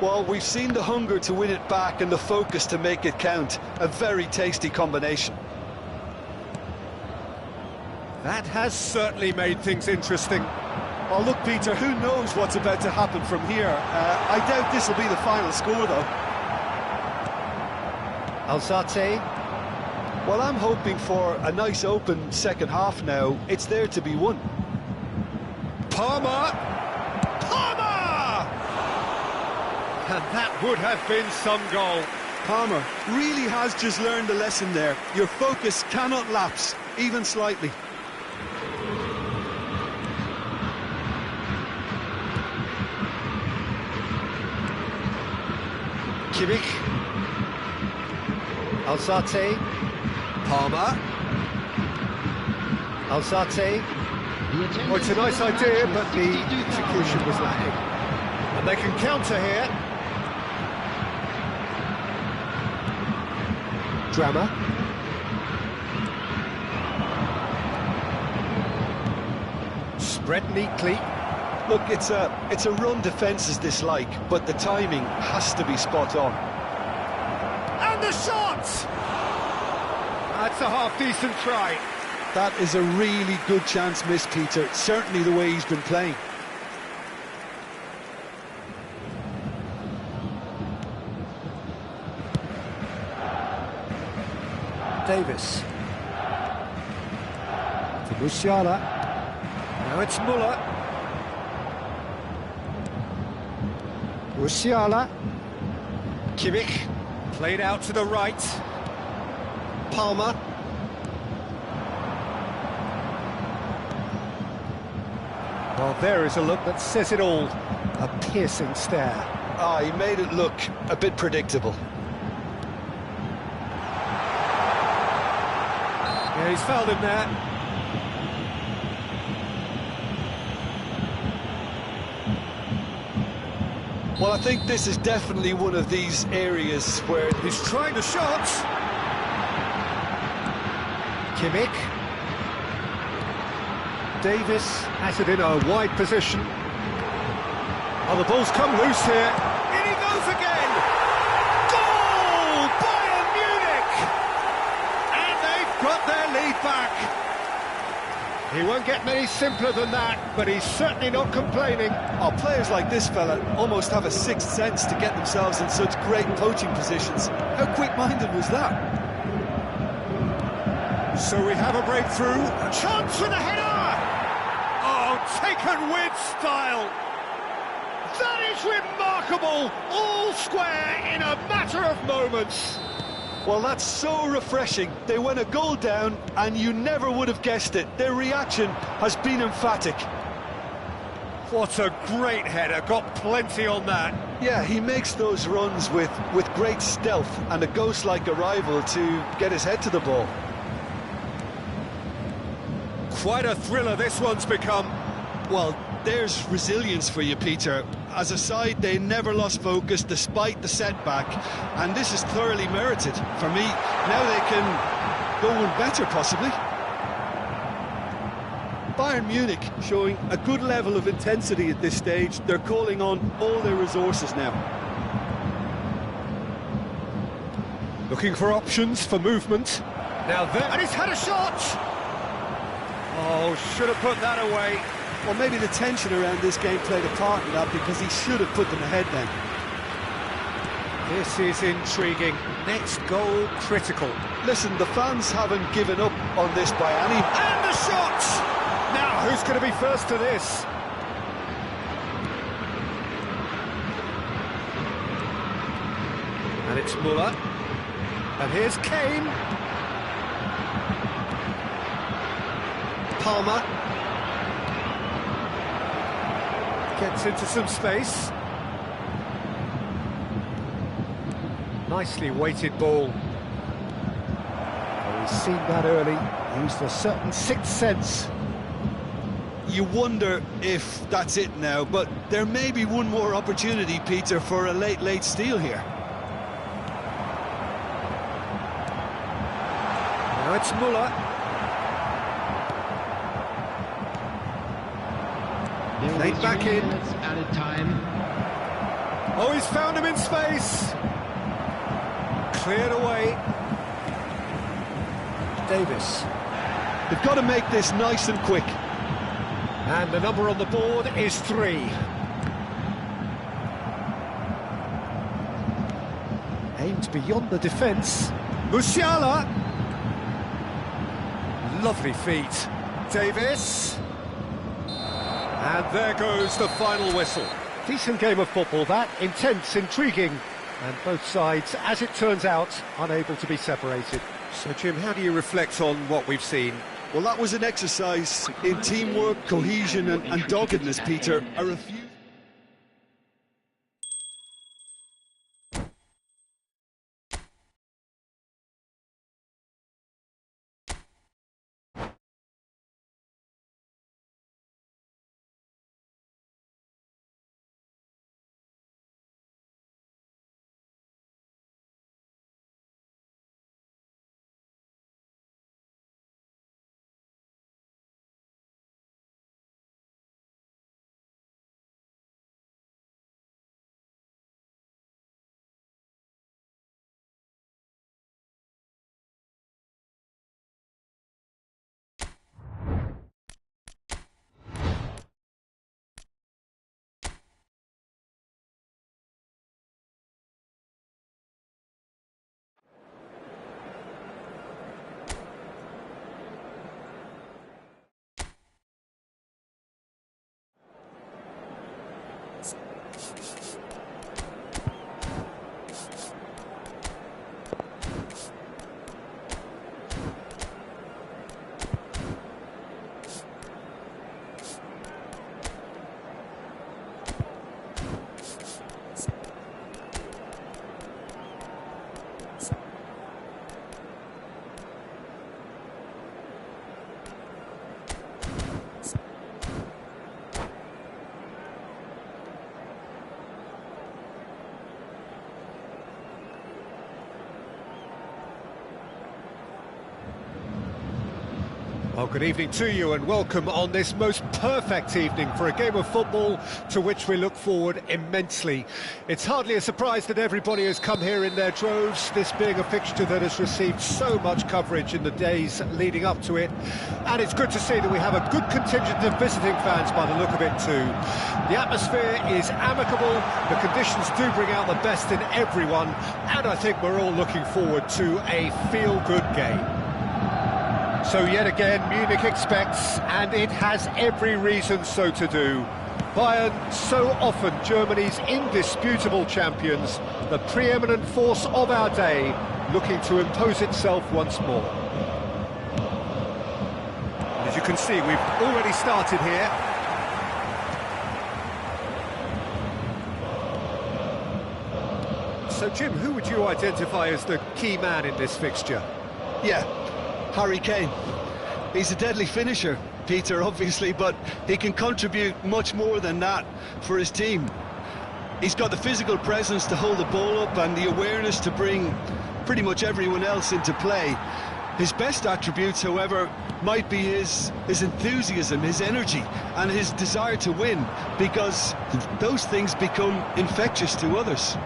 Well, we've seen the hunger to win it back and the focus to make it count. A very tasty combination. That has certainly made things interesting. Oh, look, Peter, who knows what's about to happen from here? I doubt this will be the final score, though. Alzate. Well, I'm hoping for a nice open second half now. It's there to be won. Palmer! Palmer! And that would have been some goal. Palmer really has just learned a lesson there. Your focus cannot lapse, even slightly. Kimmich. Alzate. Palmer. Alzate. Well, it's a nice idea, but the execution was lacking. And they can counter here. Drama. Spread neatly. Look, it's a run defence's dislike, but the timing has to be spot on. And the shot! That's a half-decent try. That is a really good chance missed, Peter. Certainly the way he's been playing. Davis. To Musiala. Now it's Muller. Musiala. Kimmich. Played out to the right. Palmer. Well, there is a look that says it all. A piercing stare. Ah, he made it look a bit predictable. Yeah, he's fouled him there. Well, I think this is definitely one of these areas where He's trying the shot. Kimmich. Davis has it in a wide position. Oh, the ball's come loose here. In he goes again. Goal! Bayern Munich! And they've got their lead back. He won't get many simpler than that, but he's certainly not complaining. oh, players like this fella almost have a sixth sense to get themselves in such great poaching positions. How quick-minded was that? So we have a breakthrough. A chance for the header! Oh, taken with style. That is remarkable. All square in a matter of moments. Well, that's so refreshing. They went a goal down, and you never would have guessed it. Their reaction has been emphatic. What a great header. Got plenty on that. Yeah, he makes those runs with great stealth and a ghost-like arrival to get his head to the ball. Quite a thriller this one's become. Well, there's resilience for you, Peter. As a side, they never lost focus despite the setback, and this is thoroughly merited. For me, now they can go one better, possibly. Bayern Munich showing a good level of intensity at this stage. They're calling on all their resources now. Looking for options for movement. Now there, and he's had a shot! Oh, should have put that away. Well, maybe the tension around this game played a part in that, because he should have put them ahead then. This is intriguing. Next goal critical. Listen, the fans haven't given up on this by any... And the shot! Now, who's going to be first to this? And it's Muller. And here's Kane. Palmer. Gets into some space. Nicely weighted ball. Oh, he's seen that early. Used a certain sixth sense. You wonder if that's it now, but there may be one more opportunity, Peter, for a late steal here. Now it's Muller. Played back in. Added time. Oh, he's found him in space. Cleared away. Davis. They've got to make this nice and quick. And the number on the board is 3. Aimed beyond the defence. Musiala. Lovely feet. Davis. And there goes the final whistle. Decent game of football, that. Intense, intriguing. And both sides, as it turns out, unable to be separated. So, Jim, how do you reflect on what we've seen? Well, that was an exercise in teamwork, cohesion and doggedness, Peter. I refuse... Well, good evening to you and welcome on this most perfect evening for a game of football to which we look forward immensely. It's hardly a surprise that everybody has come here in their droves, this being a fixture that has received so much coverage in the days leading up to it. And it's good to see that we have a good contingent of visiting fans by the look of it too. The atmosphere is amicable, the conditions do bring out the best in everyone, and I think we're all looking forward to a feel-good game. So yet again, Munich expects, and it has every reason so to do. Bayern, so often Germany's indisputable champions, the preeminent force of our day, looking to impose itself once more. And as you can see, we've already started here. So Jim, who would you identify as the key man in this fixture? Yeah, Harry Kane. He's a deadly finisher, Peter, obviously, but he can contribute much more than that for his team. He's got the physical presence to hold the ball up and the awareness to bring pretty much everyone else into play. His best attributes, however, might be his enthusiasm, his energy, and his desire to win, because those things become infectious to others.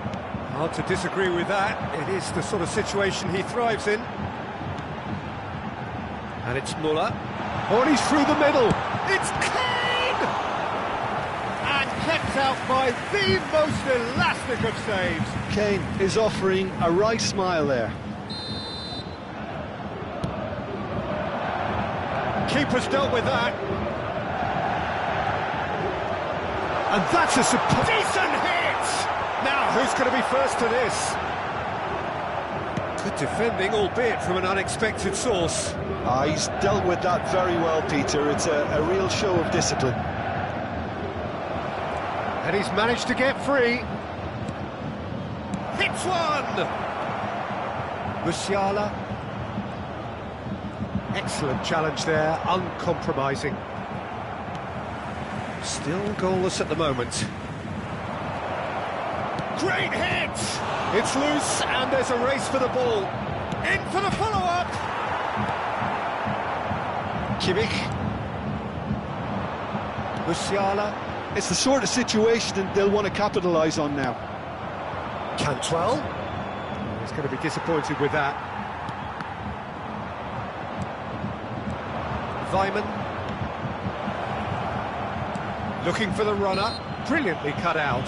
Hard to disagree with that. It is the sort of situation he thrives in. And it's Muller. Oh, and he's through the middle. It's Kane! And kept out by the most elastic of saves. Kane is offering a wry smile there. Keeper's dealt with that. And that's a decent hit! Now, who's going to be first to this? Good defending, albeit from an unexpected source. He's dealt with that very well, Peter. It's a real show of discipline. And he's managed to get free. Hits one! Musiala. Excellent challenge there, uncompromising. Still goalless at the moment. Great hit! It's loose and there's a race for the ball. In for the follow-up! Kimmich. Musiala. It's the sort of situation that they'll want to capitalise on now. Cantwell. He's going to be disappointed with that. Weimann. Looking for the runner. Brilliantly cut out.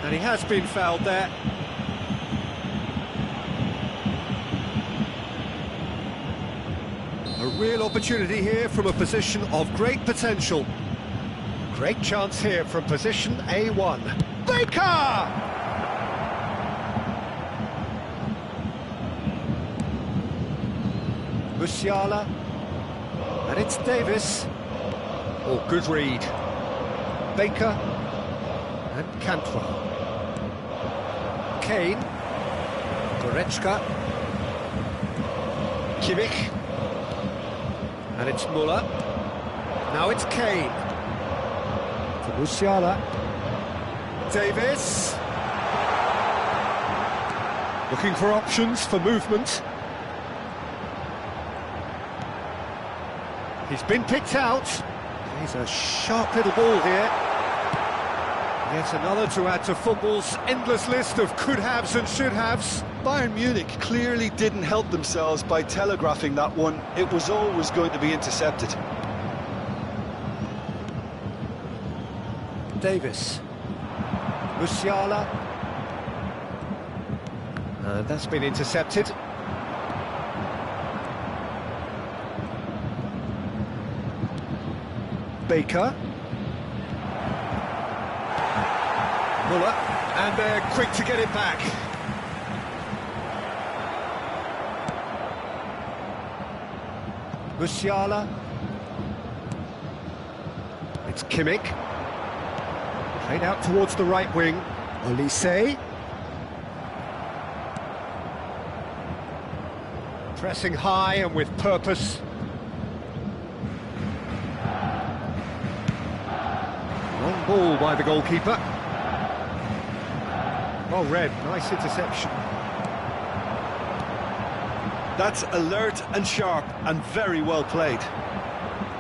And he has been fouled there. A real opportunity here from a position of great potential. Great chance here from position A1. Baker! Musiala. And it's Davis. Oh, good read. Baker. And Cantwell. Kane. Goretzka. Kimmich. And it's Müller. Now it's Kane. To Musiala. Davis. Looking for options for movement. He's been picked out. He's a sharp little ball here. Yet another to add to football's endless list of could-haves and should-haves. Bayern Munich clearly didn't help themselves by telegraphing that one. It was always going to be intercepted. Davis. Musiala. And that's been intercepted. Baker. Müller. And they're quick to get it back. Musiala. It's Kimmich. Played out towards the right wing. Olise. Pressing high and with purpose. Long ball by the goalkeeper. Well read, nice interception. That's alert and sharp and very well played.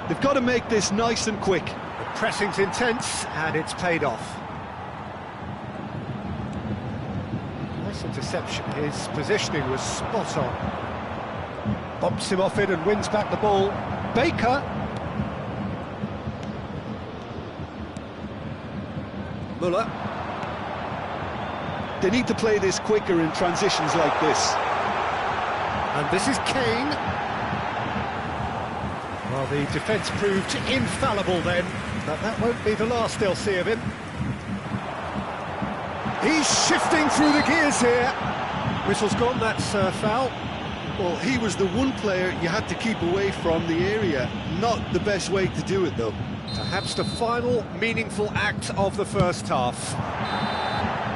They've got to make this nice and quick. The pressing's intense and it's paid off. Nice interception, his positioning was spot on. Bumps him off it and wins back the ball. Baker. Müller. They need to play this quicker in transitions like this. And this is Kane. Well, the defence proved infallible then, but that won't be the last they'll see of him. He's shifting through the gears here. Whistle's gone, that's foul. Well, he was the one player you had to keep away from the area. Not the best way to do it, though. Perhaps the final meaningful act of the first half.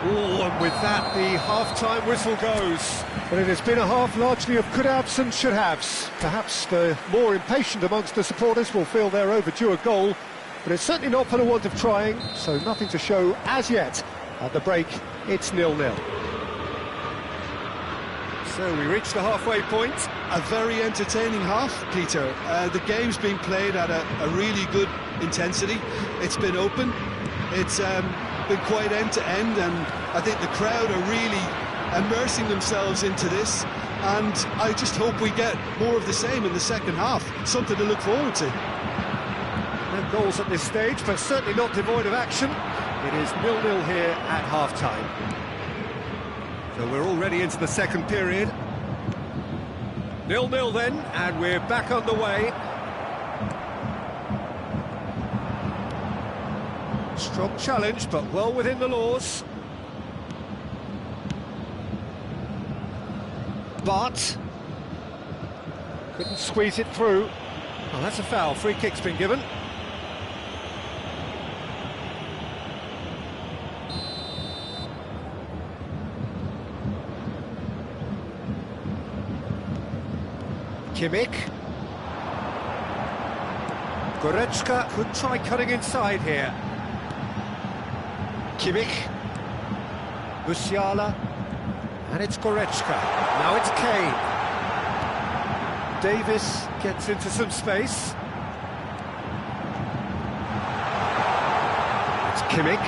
Oh, and with that, the half-time whistle goes. But it has been a half largely of could-haves and should-haves. Perhaps the more impatient amongst the supporters will feel they're overdue a goal, but it's certainly not for the want of trying, so nothing to show as yet. At the break, it's 0-0. So we reach the halfway point. A very entertaining half, Peter. The game's been played at a really good intensity. It's been open. It's been quite end-to-end, and I think the crowd are really immersing themselves into this, and I just hope we get more of the same in the second half. Something to look forward to. No goals at this stage, but certainly not devoid of action. It is 0-0 here at half-time. So we're already into the second period. 0-0 then, and we're back underway. Strong challenge, but well within the laws. But couldn't squeeze it through. Oh, that's a foul. Free kick's been given. Kimmich. Goretzka could try cutting inside here. Kimmich. Musiala. And it's Goretzka. Now it's Kane. Davis gets into some space. It's Kimmich.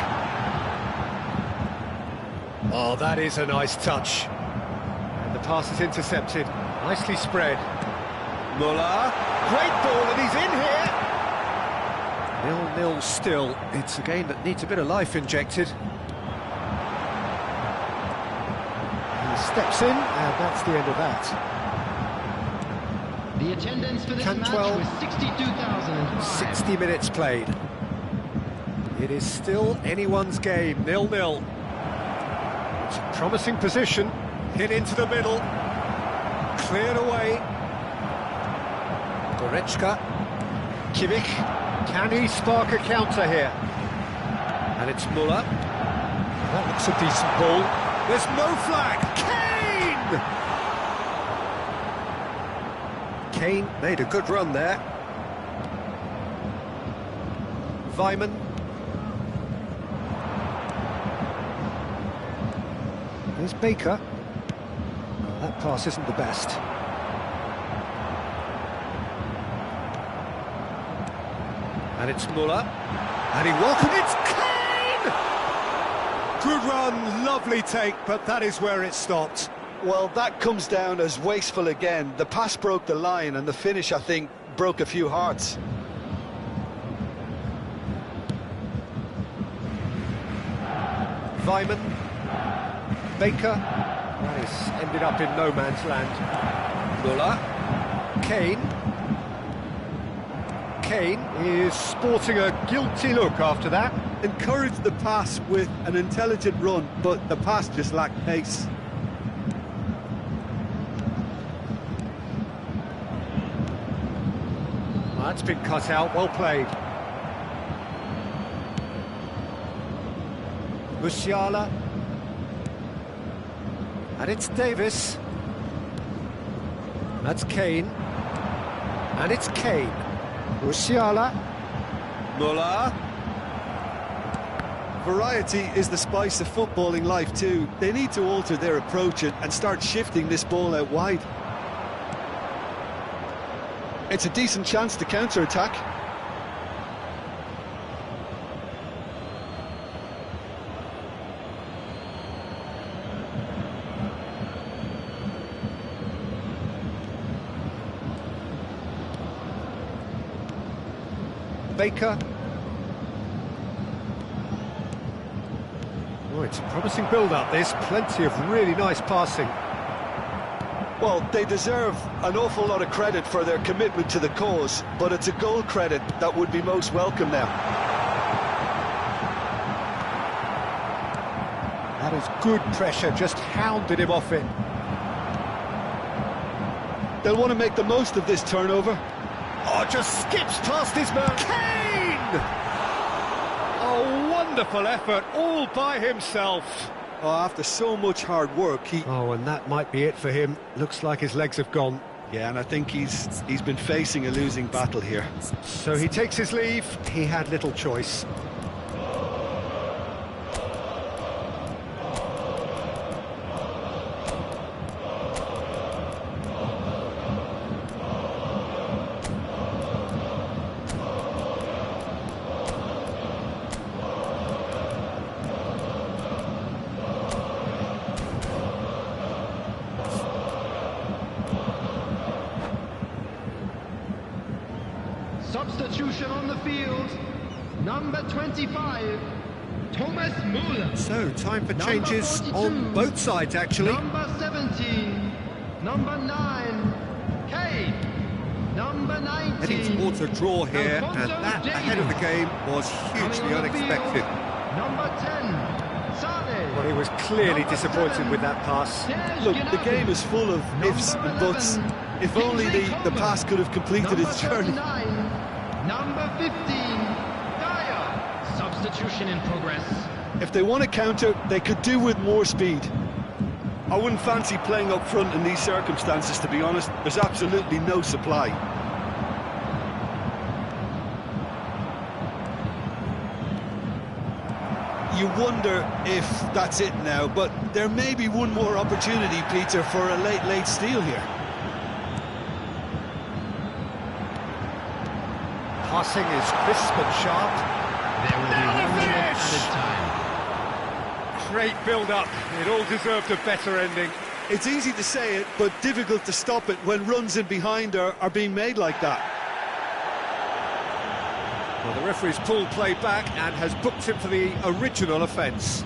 Oh, that is a nice touch. And the pass is intercepted. Nicely spread. Muller. Great ball, and he's in here. 0-0 still. It's a game that needs a bit of life injected. He steps in, and that's the end of that. The attendance for this match 12, was 62,005. 60 minutes played. It is still anyone's game, 0-0. It's a promising position. Hit into the middle. Cleared away. Goretzka. Kimmich. Can he spark a counter here? And it's Muller. That looks a decent ball. There's no flag. Kane! Kane made a good run there. Weimann. There's Baker. Oh, that pass isn't the best. And it's Muller. And he welcomed it. It's Kane! Good run, lovely take, but that is where it stopped. Well, that comes down as wasteful again. The pass broke the line, and the finish, I think, broke a few hearts. Weimann. Baker. That has ended up in no man's land. Muller. Kane. Kane is sporting a guilty look after that. Encouraged the pass with an intelligent run, but the pass just lacked pace. That's been cut out, well played. Musiala. And it's Davis. That's Kane. And it's Kane. Musiala. Muller. Variety is the spice of footballing life too. They need to alter their approach and start shifting this ball out wide. It's a decent chance to counter-attack. Baker. Oh, it's a promising build-up, this. Plenty of really nice passing. Well, they deserve an awful lot of credit for their commitment to the cause, but it's a goal credit that would be most welcome now. That is good pressure, just hounded him off it. They'll want to make the most of this turnover. Oh, just skips past his man. Kane! Oh, wonderful effort, all by himself. Oh, after so much hard work, Oh, and that might be it for him. Looks like his legs have gone. Yeah, and I think he's been facing a losing battle here. So he takes his leave. He had little choice. Substitution on the field, number 25, So, time for changes on both sides, actually. Number 17, number 9, Kane, number 19. Heading towards a draw here, and that ahead of the game was hugely unexpected. Number 10, Sane. Well, he was clearly disappointed with that pass. Look, the game is full of ifs and buts. If only the pass could have completed its journey. Number 15, Dyer. Substitution in progress. If they want to counter, they could do with more speed. I wouldn't fancy playing up front in these circumstances, to be honest. There's absolutely no supply. You wonder if that's it now, but there may be one more opportunity, Peter, for a late steal here. Passing is crisp and sharp. There will be 1 minute added time. Great build-up. It all deserved a better ending. It's easy to say it, but difficult to stop it when runs in behind are being made like that. Well, the referee's pulled play back and has booked him for the original offence.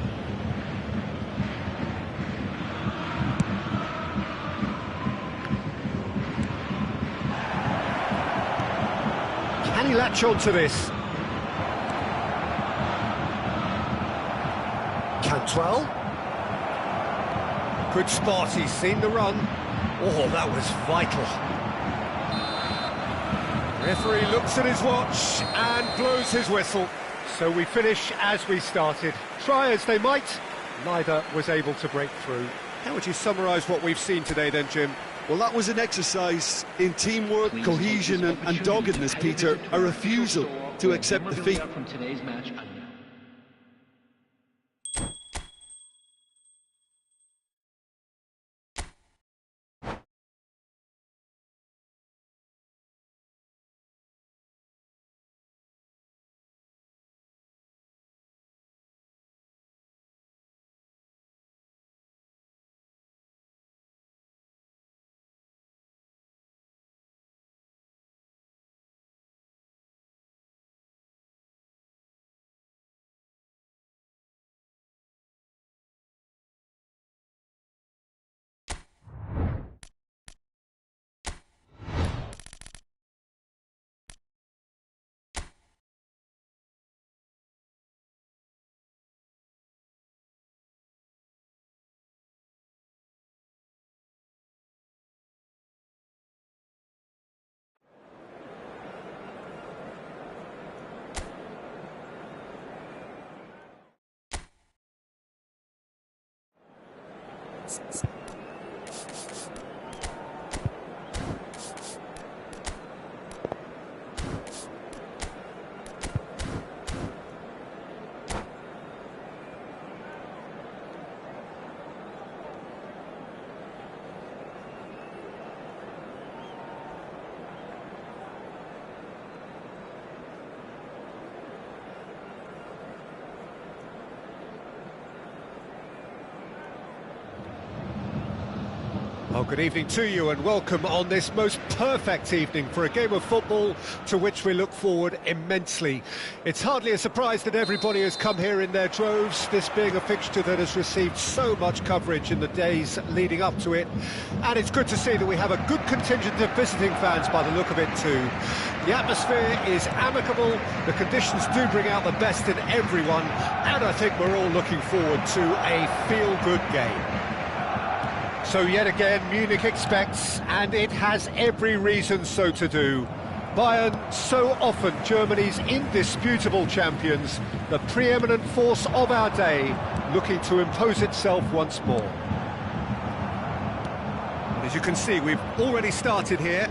Can he latch on to this? Cantwell. Good spot, he's seen the run. Oh, that was vital. Referee looks at his watch and blows his whistle. So we finish as we started. Try as they might, neither was able to break through. How would you summarise what we've seen today then, Jim? Well, that was an exercise in teamwork, cohesion and doggedness, Peter. A refusal to accept defeat. From today's match. Oh, good evening to you and welcome on this most perfect evening for a game of football to which we look forward immensely. It's hardly a surprise that everybody has come here in their droves, this being a fixture that has received so much coverage in the days leading up to it. And it's good to see that we have a good contingent of visiting fans by the look of it too. The atmosphere is amicable, the conditions do bring out the best in everyone, and I think we're all looking forward to a feel-good game. So yet again, Munich expects, and it has every reason so to do. Bayern, so often Germany's indisputable champions, the preeminent force of our day, looking to impose itself once more. And as you can see, we've already started here.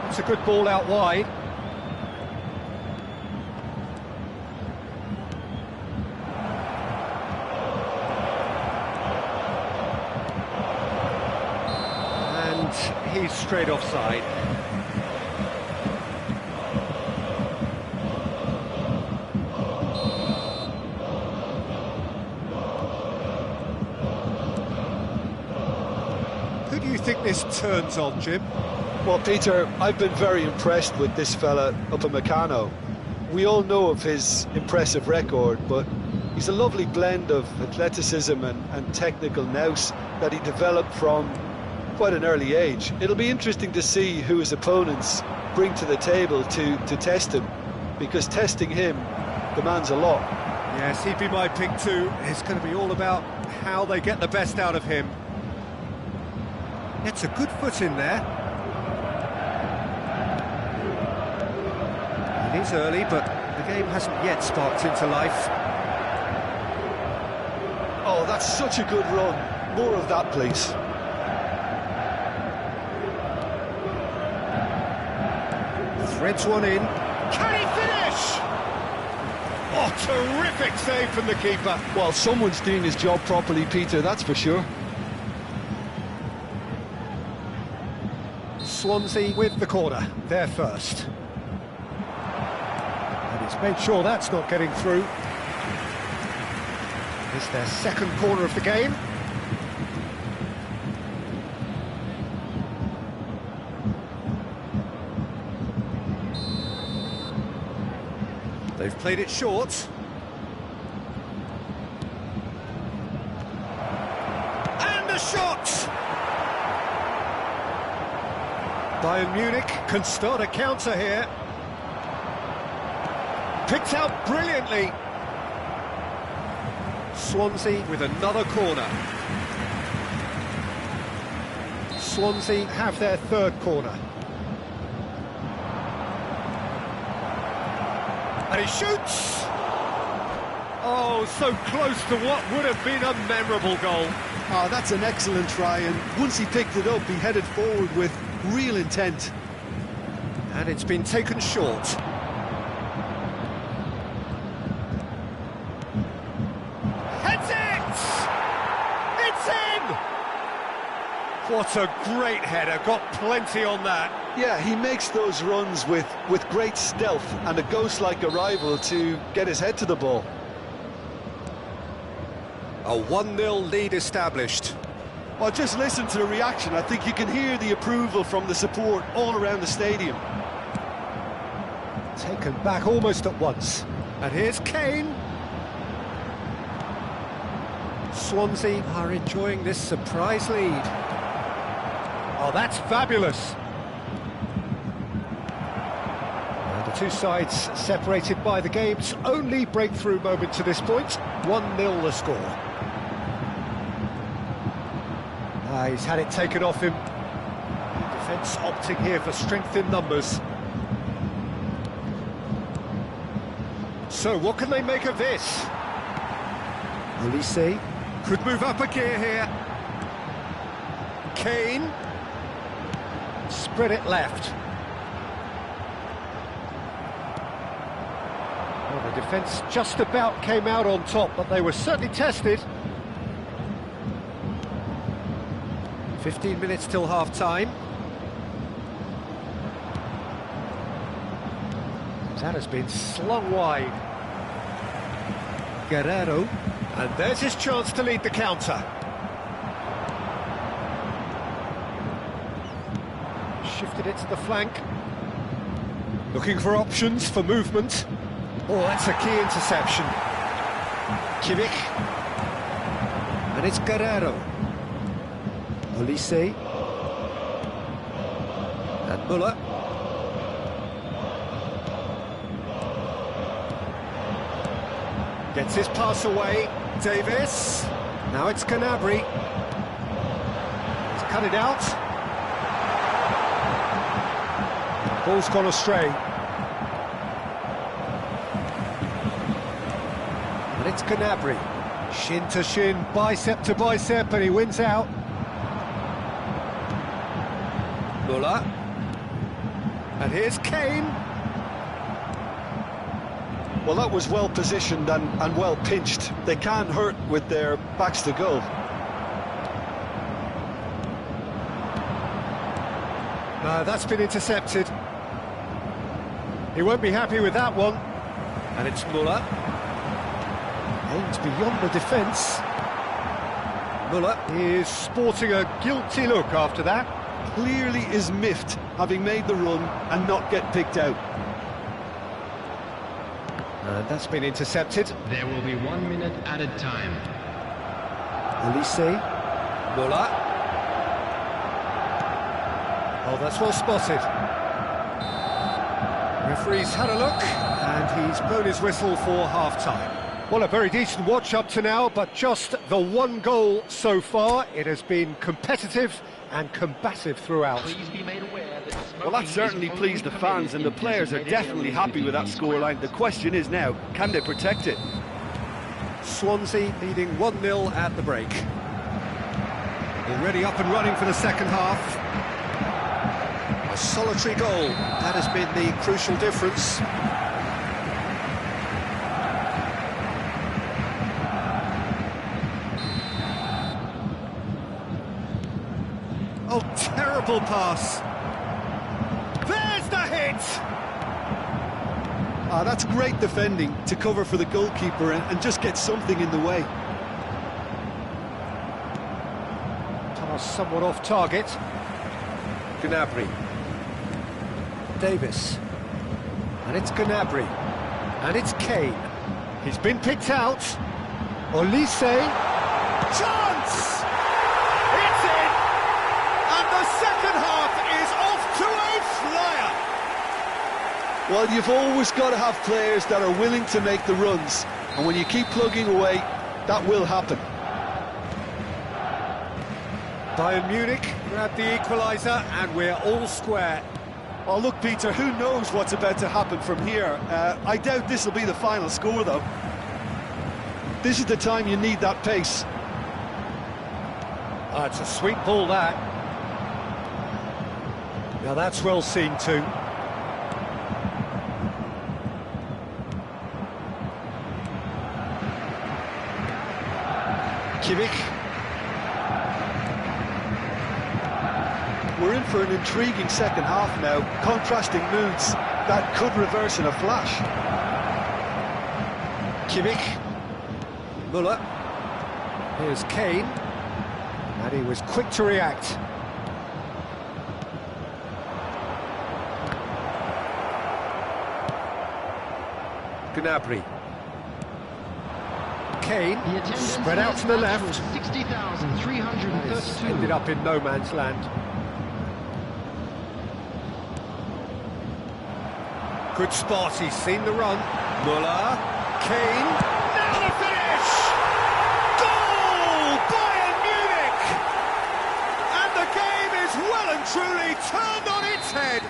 It's a good ball out wide. He's straight offside. Who do you think this turns on, Jim? Well, Peter, I've been very impressed with this fella, Upamecano. we all know of his impressive record, but he's a lovely blend of athleticism and technical nous that he developed from quite an early age. It'll be interesting to see who his opponents bring to the table to test him, because testing him demands a lot. Yes, he'd be my pick too. It's going to be all about how they get the best out of him. It's a good foot in there. It is early, but the game hasn't yet sparked into life. Oh, that's such a good run. More of that, please. Threads one in. Can he finish? Oh, terrific save from the keeper. Well, someone's doing his job properly, Peter, that's for sure. Swansea with the corner, they're first. And he's made sure that's not getting through. It's their second corner of the game. They've played it short. And a shot! Bayern Munich can start a counter here. Picked out brilliantly. Swansea with another corner. Swansea have their third corner. And he shoots! Oh, so close to what would have been a memorable goal. Oh, that's an excellent try, and once he picked it up, he headed forward with real intent. And it's been taken short. Heads it! It's in! What a great header, got plenty on that. Yeah, he makes those runs with great stealth and a ghost-like arrival to get his head to the ball. A 1-0 lead established. Well, just listen to the reaction. I think you can hear the approval from the support all around the stadium. Taken back almost at once. And here's Kane. Swansea are enjoying this surprise lead. Oh, that's fabulous. And the two sides separated by the game's only breakthrough moment to this point. 1-0 the score. He's had it taken off him. Defence opting here for strength in numbers. So what can they make of this? Olise could move up a gear here. Kane spread it left. Well, the defence just about came out on top, but they were certainly tested. 15 minutes till half-time. That has been slung wide. Guerrero. And there's his chance to lead the counter. Shifted it to the flank. Looking for options for movement. Oh, that's a key interception. Kimmich. And it's Guerrero. Olise. And Muller. Gets his pass away. Davis. Now it's Gnabry. He's cut it out. Ball's gone astray. And it's Gnabry. Shin to shin, bicep to bicep, and he wins out. Muller. And here's Kane. Well, that was well positioned and well pinched. They can't hurt with their backs to goal. No, that's been intercepted. He won't be happy with that one. And it's Muller. Aims beyond the defence. Muller is sporting a guilty look after that. Clearly is miffed, having made the run and not get picked out. And that's been intercepted. There will be 1 minute added time. Elise. Muller. Oh, that's well spotted. Referee's had a look, and he's blown his whistle for half-time. Well, a very decent watch up to now, but just the one goal so far. It has been competitive and combative throughout. Well, that certainly pleased the fans, and the players are definitely happy with that scoreline. The question is now, can they protect it? Swansea leading 1-0 at the break. Already up and running for the second half. A solitary goal, that has been the crucial difference. Oh, terrible pass. There's the hit! Ah, that's great defending to cover for the goalkeeper and just get something in the way. Pass somewhat off target. Gnabry. Davis. And it's Gnabry. And it's Kane. He's been picked out. Olise. Chance! It's in! And the second half is off to a flyer! Well, you've always got to have players that are willing to make the runs, and when you keep plugging away, that will happen. Bayern Munich grab the equaliser, and we're all square. Well, look, Peter, who knows what's about to happen from here? I doubt this will be the final score, though. This is the time you need that pace. Oh, it's a sweet ball, that. Now, that's well seen, too. Kimmich. We're in for an intriguing second half now, contrasting moods that could reverse in a flash. Kimmich. Muller. Here's Kane. And he was quick to react. Gnabry. Kane, spread out to the left. 60,332. Ended up in no man's land. Good spot, he's seen the run. Muller, Kane, now the finish! Goal! Bayern Munich! And the game is well and truly turned on its head.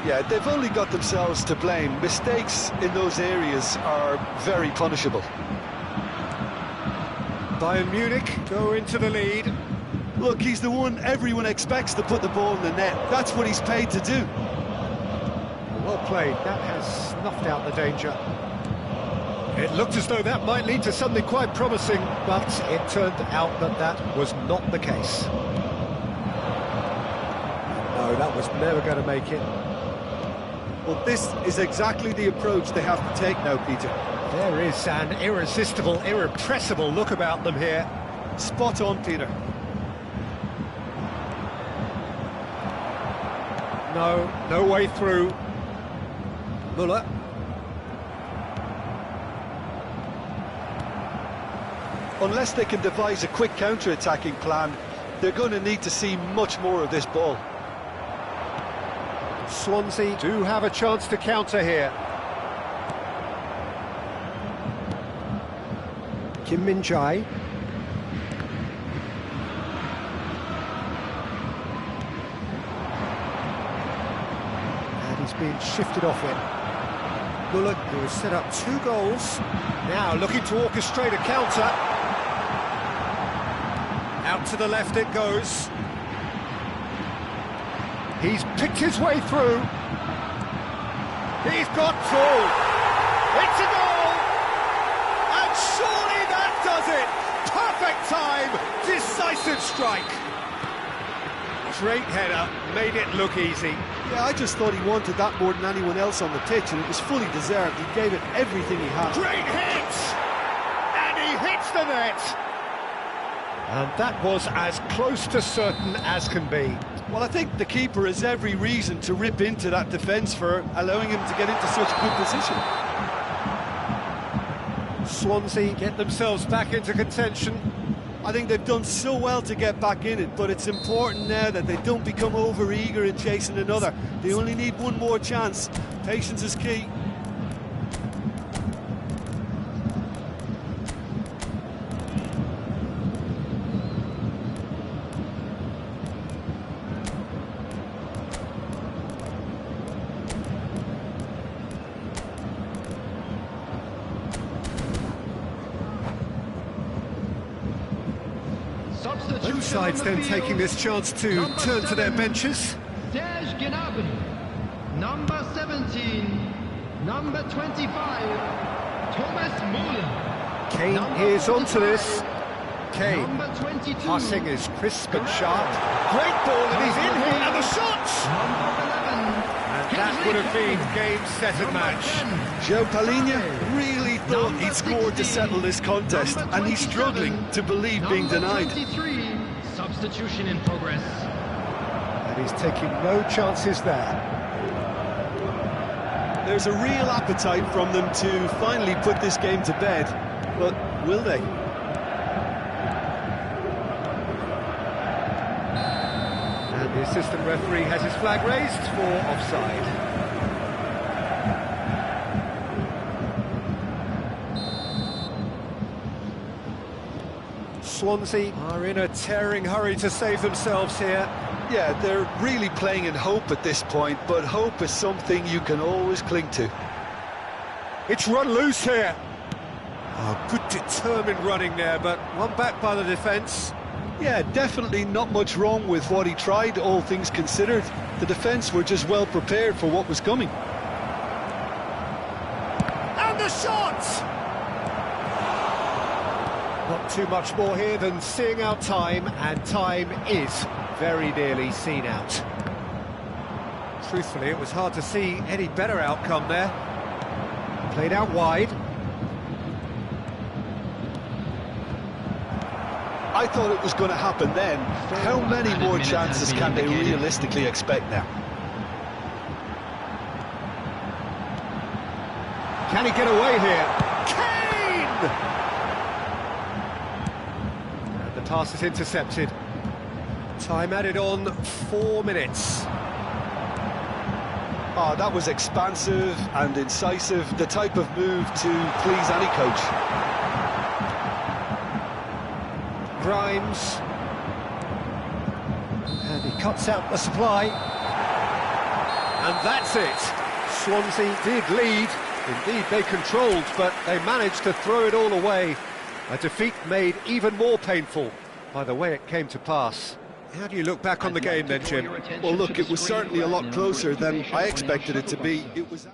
Yeah, they've only got themselves to blame. Mistakes in those areas are very punishable. Bayern Munich go into the lead. Look, he's the one everyone expects to put the ball in the net. That's what he's paid to do. Well played, that has snuffed out the danger. It looked as though that might lead to something quite promising, but it turned out that that was not the case. No, that was never going to make it. Well, this is exactly the approach they have to take now, Peter. There is an irresistible, irrepressible look about them here. Spot on, Peter. No way through. Muller. Unless they can devise a quick counter-attacking plan, they're going to need to see much more of this ball. Swansea do have a chance to counter here. Kim Min-jae. And he's being shifted off it. Muller, who has set up 2 goals, now looking to orchestrate a counter. Out to the left it goes. He's picked his way through. He's got through. It's a goal! And surely that does it! Perfect time, decisive strike. Great header, made it look easy. Yeah, I just thought he wanted that more than anyone else on the pitch, and it was fully deserved. He gave it everything he had. Great hit! And he hits the net! And that was as close to certain as can be. Well, I think the keeper has every reason to rip into that defence for allowing him to get into such a good position. Swansea get themselves back into contention. I think they've done so well to get back in it, but it's important now that they don't become over-eager in chasing another. They only need one more chance. Patience is key. Both sides then taking this chance to turn to their benches. Number 17, number 25, Thomas Muller. Kane is onto this. Kane, passing is crisp and sharp. Great ball, and he's in here, and the shots! And that would have been game, set and match. João Palhinha really thought he'd scored to settle this contest, and he's struggling to believe being denied. Substitution in progress. And he's taking no chances there. There's a real appetite from them to finally put this game to bed, but will they? And the assistant referee has his flag raised for offside. Swansea are in a tearing hurry to save themselves here. Yeah, they're really playing in hope at this point, but hope is something you can always cling to. It's run loose here. Oh, good determined running there, but one back by the defence. Yeah, definitely not much wrong with what he tried, all things considered. The defence were just well prepared for what was coming. And the shot! Not too much more here than seeing out time, and time is very nearly seen out. Truthfully, it was hard to see any better outcome there. Played out wide. I thought it was going to happen then. How many more chances can they realistically expect now? Can he get away here? Kane! And the pass is intercepted. Time added on 4 minutes. Oh, that was expansive and incisive, the type of move to please any coach. Grimes. And he cuts out the supply. And that's it. Swansea did lead. Indeed, they controlled, but they managed to throw it all away. A defeat made even more painful by the way it came to pass. How do you look back on the game then, Jim? Well, look, it was certainly a lot closer than I expected it to be. It was...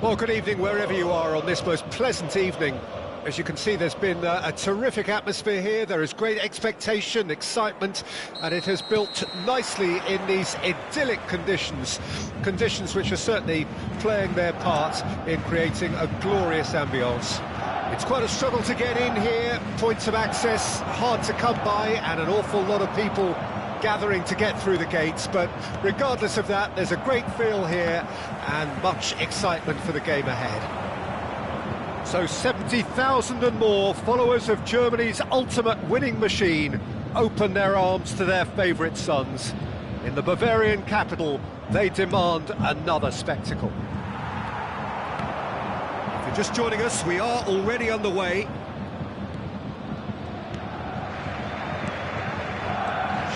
Well, good evening wherever you are on this most pleasant evening. As you can see, there's been a terrific atmosphere here. There is great expectation, excitement, and it has built nicely in these idyllic conditions. Conditions which are certainly playing their part in creating a glorious ambience. It's quite a struggle to get in here, points of access hard to come by, and an awful lot of people gathering to get through the gates, but regardless of that, there's a great feel here and much excitement for the game ahead. So 70,000 and more followers of Germany's ultimate winning machine open their arms to their favourite sons. In the Bavarian capital, they demand another spectacle. If you're just joining us, we are already underway.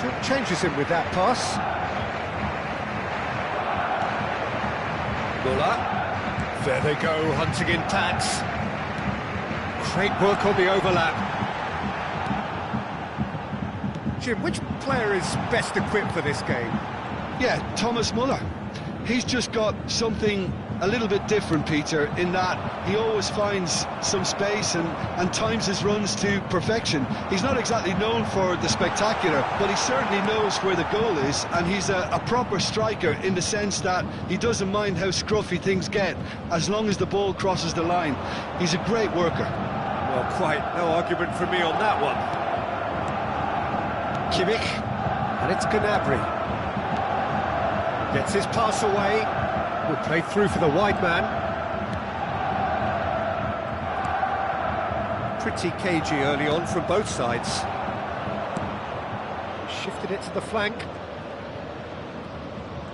Short changes in with that pass. Müller. There they go, hunting in packs. Great work on the overlap. Jim, which player is best equipped for this game? Yeah, Thomas Müller. He's just got something a little bit different, Peter, in that he always finds some space and times his runs to perfection. He's not exactly known for the spectacular, but he certainly knows where the goal is, and he's a proper striker in the sense that he doesn't mind how scruffy things get, as long as the ball crosses the line. He's a great worker. Well, quite no argument from me on that one. Kimmich, and it's Gnabry. Gets his pass away. Will play through for the wide man. Pretty cagey early on from both sides. Shifted it to the flank.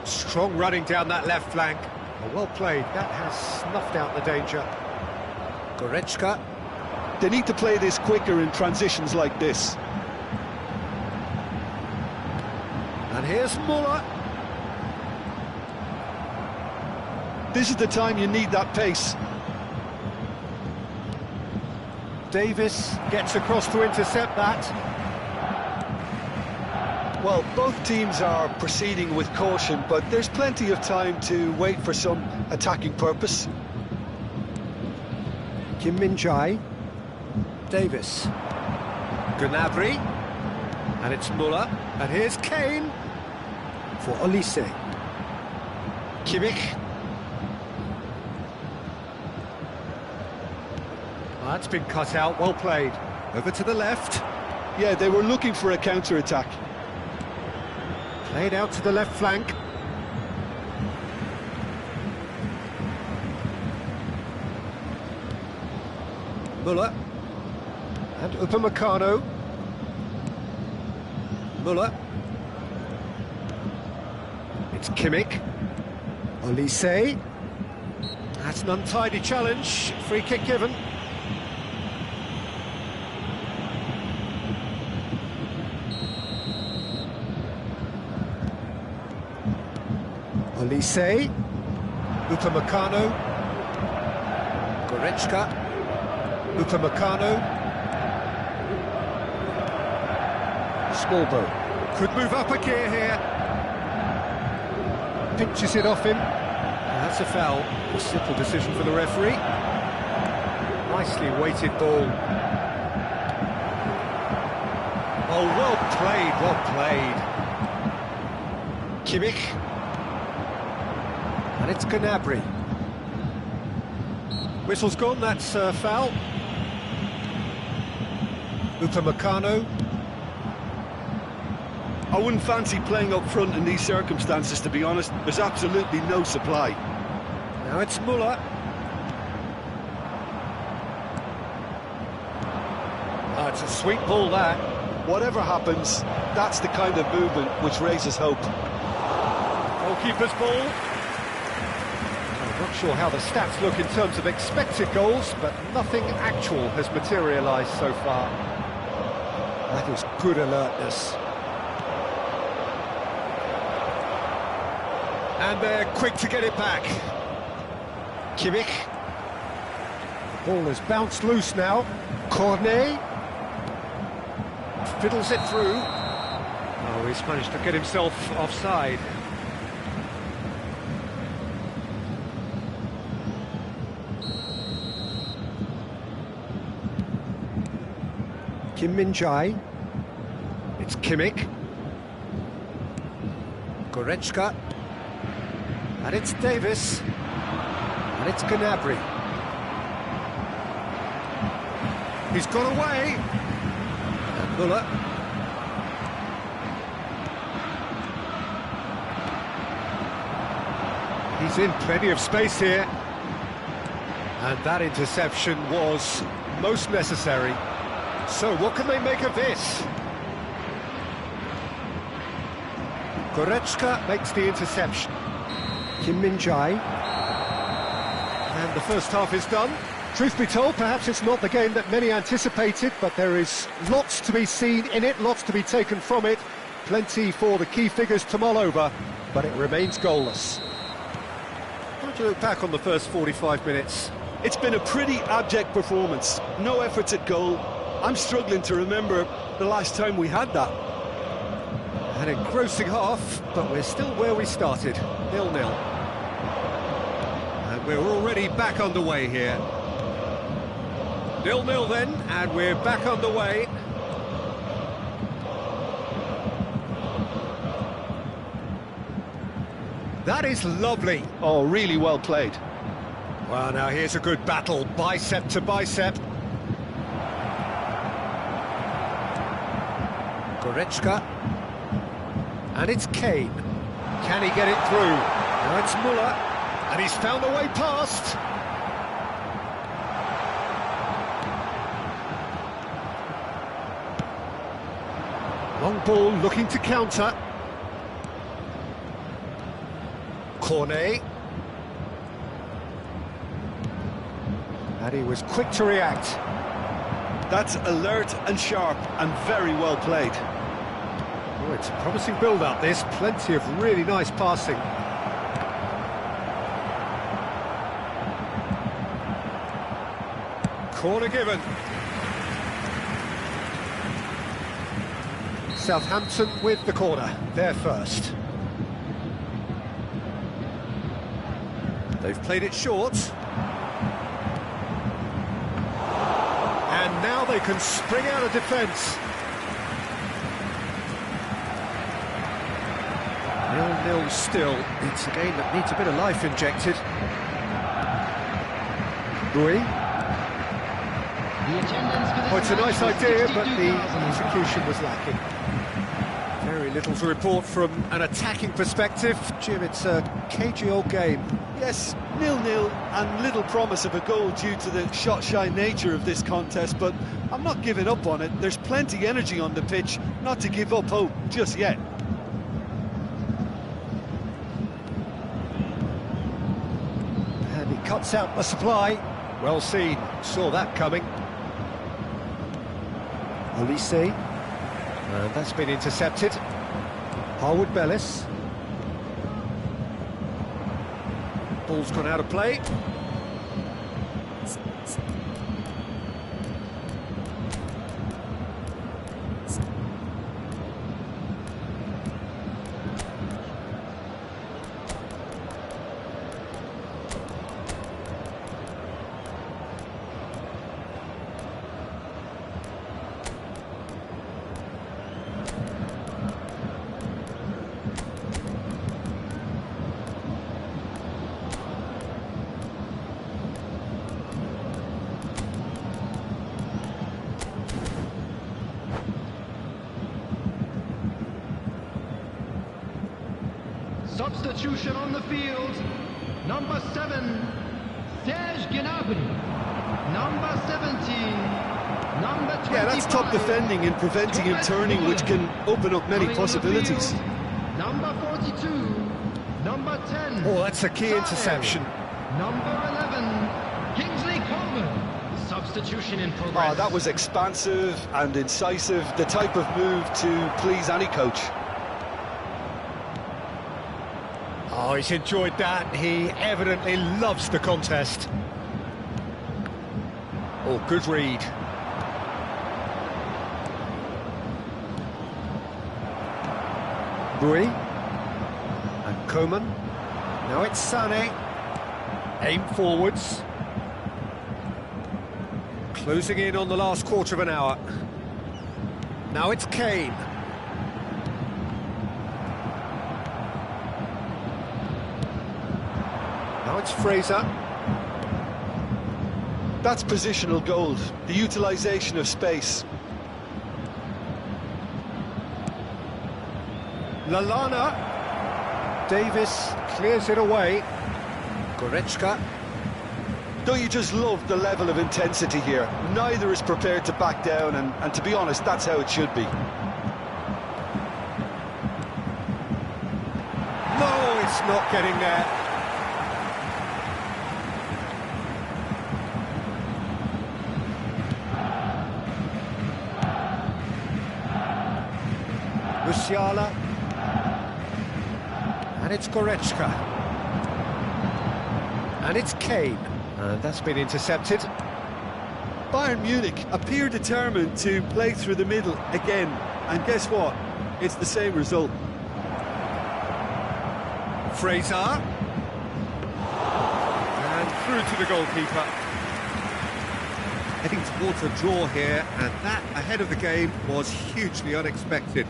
Strong running down that left flank. Well played. That has snuffed out the danger. Goretzka. They need to play this quicker in transitions like this. And here's Müller. This is the time you need that pace. Davis gets across to intercept that. Well, both teams are proceeding with caution, but there's plenty of time to wait for some attacking purpose. Kim Min-jae. Davis. Gnabry. And it's Müller. And here's Kane. For Olise. Kimmich. That's been cut out, well played. Over to the left. Yeah, they were looking for a counter-attack. Played out to the left flank. Müller. And Upamecano. Müller. It's Kimmich. Olise. That's an untidy challenge. Free kick given. Olise, Upamecano, Goretzka, Upamecano, Smallboat, could move up a gear here, pinches it off him, and that's a foul, a simple decision for the referee, nicely weighted ball. Oh, well played, Kimmich. And it's Gnabry. Whistle's gone, that's foul. Upamecano. I wouldn't fancy playing up front in these circumstances, to be honest. There's absolutely no supply. Now it's Müller. Oh, it's a sweet ball, that. Whatever happens, that's the kind of movement which raises hope. Goalkeeper's ball. I'm not sure how the stats look in terms of expected goals, but nothing actual has materialised so far. That is good alertness. And they're quick to get it back. Kimmich. The ball has bounced loose now. Cornet. Fiddles it through. Oh, he's managed to get himself offside. Kim Min-jae. It's Kimmich. Goretzka. And it's Davis. And it's Gnabry. He's gone away. And Muller. He's in plenty of space here. And that interception was most necessary. So what can they make of this? Goretzka makes the interception. Kim Min-jae. And the first half is done. Truth be told, perhaps it's not the game that many anticipated, but there is lots to be seen in it, lots to be taken from it. Plenty for the key figures to mull over, but it remains goalless. How do you look back on the first 45 minutes? It's been a pretty abject performance. No efforts at goal. I'm struggling to remember the last time we had that. An engrossing half, but we're still where we started, 0-0. And we're already back underway here. 0-0 then, and we're back underway. That is lovely. Oh, really well played. Well, now here's a good battle, bicep to bicep. Goretzka. And it's Kane. Can he get it through? Now it's Muller. And he's found a way past. Long ball looking to counter. Cornet. And he was quick to react. That's alert and sharp and very well played. Oh, it's a promising build-up, this. Plenty of really nice passing. Corner given. Southampton with the corner. They're first. They've played it short. And now they can spring out of defence. 0-0 still. It's a game that needs a bit of life injected. Rui. Oh, it's a nice idea, but the execution was lacking. Very little to report from an attacking perspective. Jim, it's a cagey old game. Yes, 0-0 and little promise of a goal due to the shot-shy nature of this contest, but I'm not giving up on it. There's plenty energy on the pitch, not to give up hope just yet. And he cuts out the supply. Well seen, saw that coming. Olise. And that's been intercepted. Harwood Bellis. Ball's gone out of play. Substitution on the field. Number 7, Serge Gnabry. Number 17, number 25. Yeah, that's top defending and preventing him turning, which can open up many possibilities. Number 42, number 10. Oh, that's a key interception. Number 11, Kingsley Coman. Substitution in progress. Oh, that was expansive and incisive, the type of move to please any coach. Oh, he's enjoyed that. He evidently loves the contest. Oh, good read. Rui. And Coman. Now it's Sané. Aim forwards. Closing in on the last quarter of an hour. Now it's Kane. Now it's Fraser. That's positional gold, the utilisation of space. Lallana. Davis clears it away. Goretzka. Don't you just love the level of intensity here? Neither is prepared to back down, and to be honest, that's how it should be. No, it's not getting there. Musiala. And it's Goretzka. And it's Kane. And that's been intercepted. Bayern Munich appear determined to play through the middle again. And guess what? It's the same result. Fraser. And through to the goalkeeper. Heading towards a draw here, and that, ahead of the game, was hugely unexpected.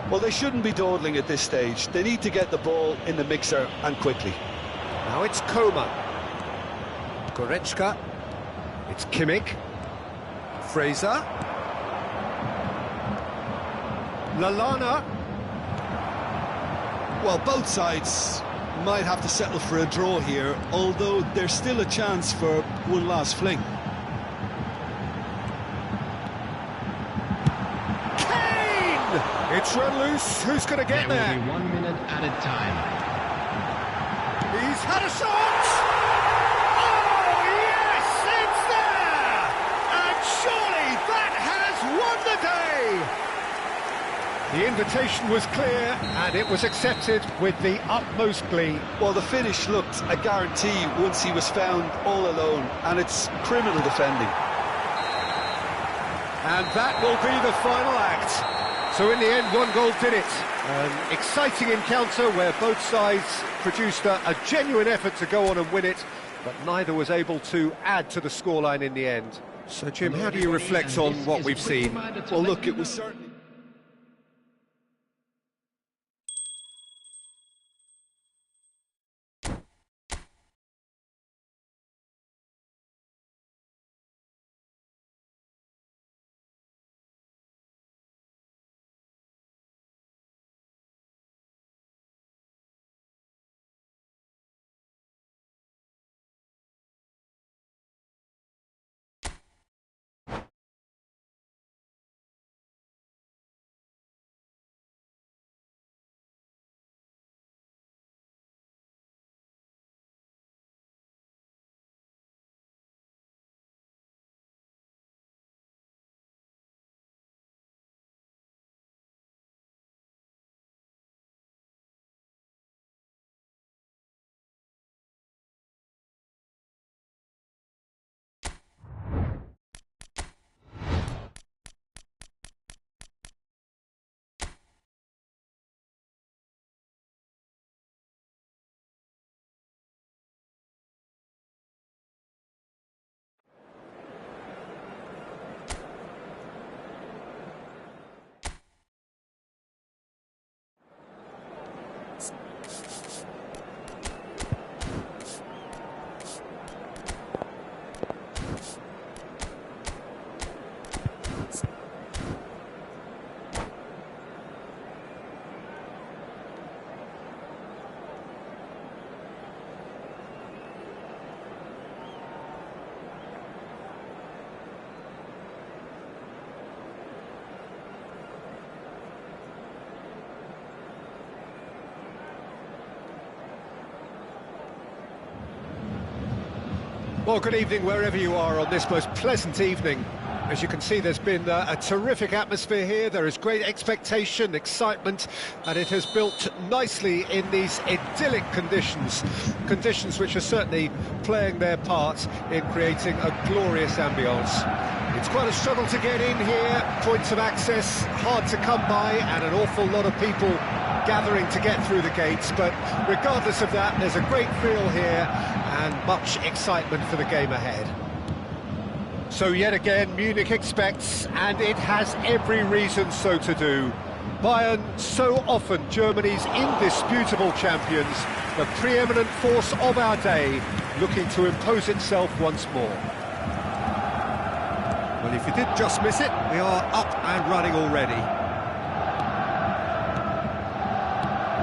Well, they shouldn't be dawdling at this stage. They need to get the ball in the mixer, and quickly. Now it's Coman. Goretzka. It's Kimmich. Fraser. Lallana. Well, both sides might have to settle for a draw here, although there's still a chance for one last fling. Kane! It's run loose. Who's going to get there? There will be 1 minute added time. He's had a shot! Oh, yes, it's there! And surely that has won the day! The invitation was clear, and it was accepted with the utmost glee. Well, the finish looked a guarantee once he was found all alone, and it's criminal defending. And that will be the final act. So in the end, one goal did it. An exciting encounter where both sides produced a genuine effort to go on and win it, but neither was able to add to the scoreline in the end. So, Jim, how do you reflect on what we've seen? Well, look, it was certainly... Well, good evening wherever you are on this most pleasant evening. As you can see, there's been a terrific atmosphere here. There is great expectation, excitement, and it has built nicely in these idyllic conditions. Conditions which are certainly playing their part in creating a glorious ambience. It's quite a struggle to get in here, points of access hard to come by, and an awful lot of people gathering to get through the gates, but regardless of that, there's a great feel here and much excitement for the game ahead. So yet again, Munich expects, and it has every reason so to do. Bayern, so often Germany's indisputable champions, the preeminent force of our day, looking to impose itself once more. Well, if you did just miss it, we are up and running already.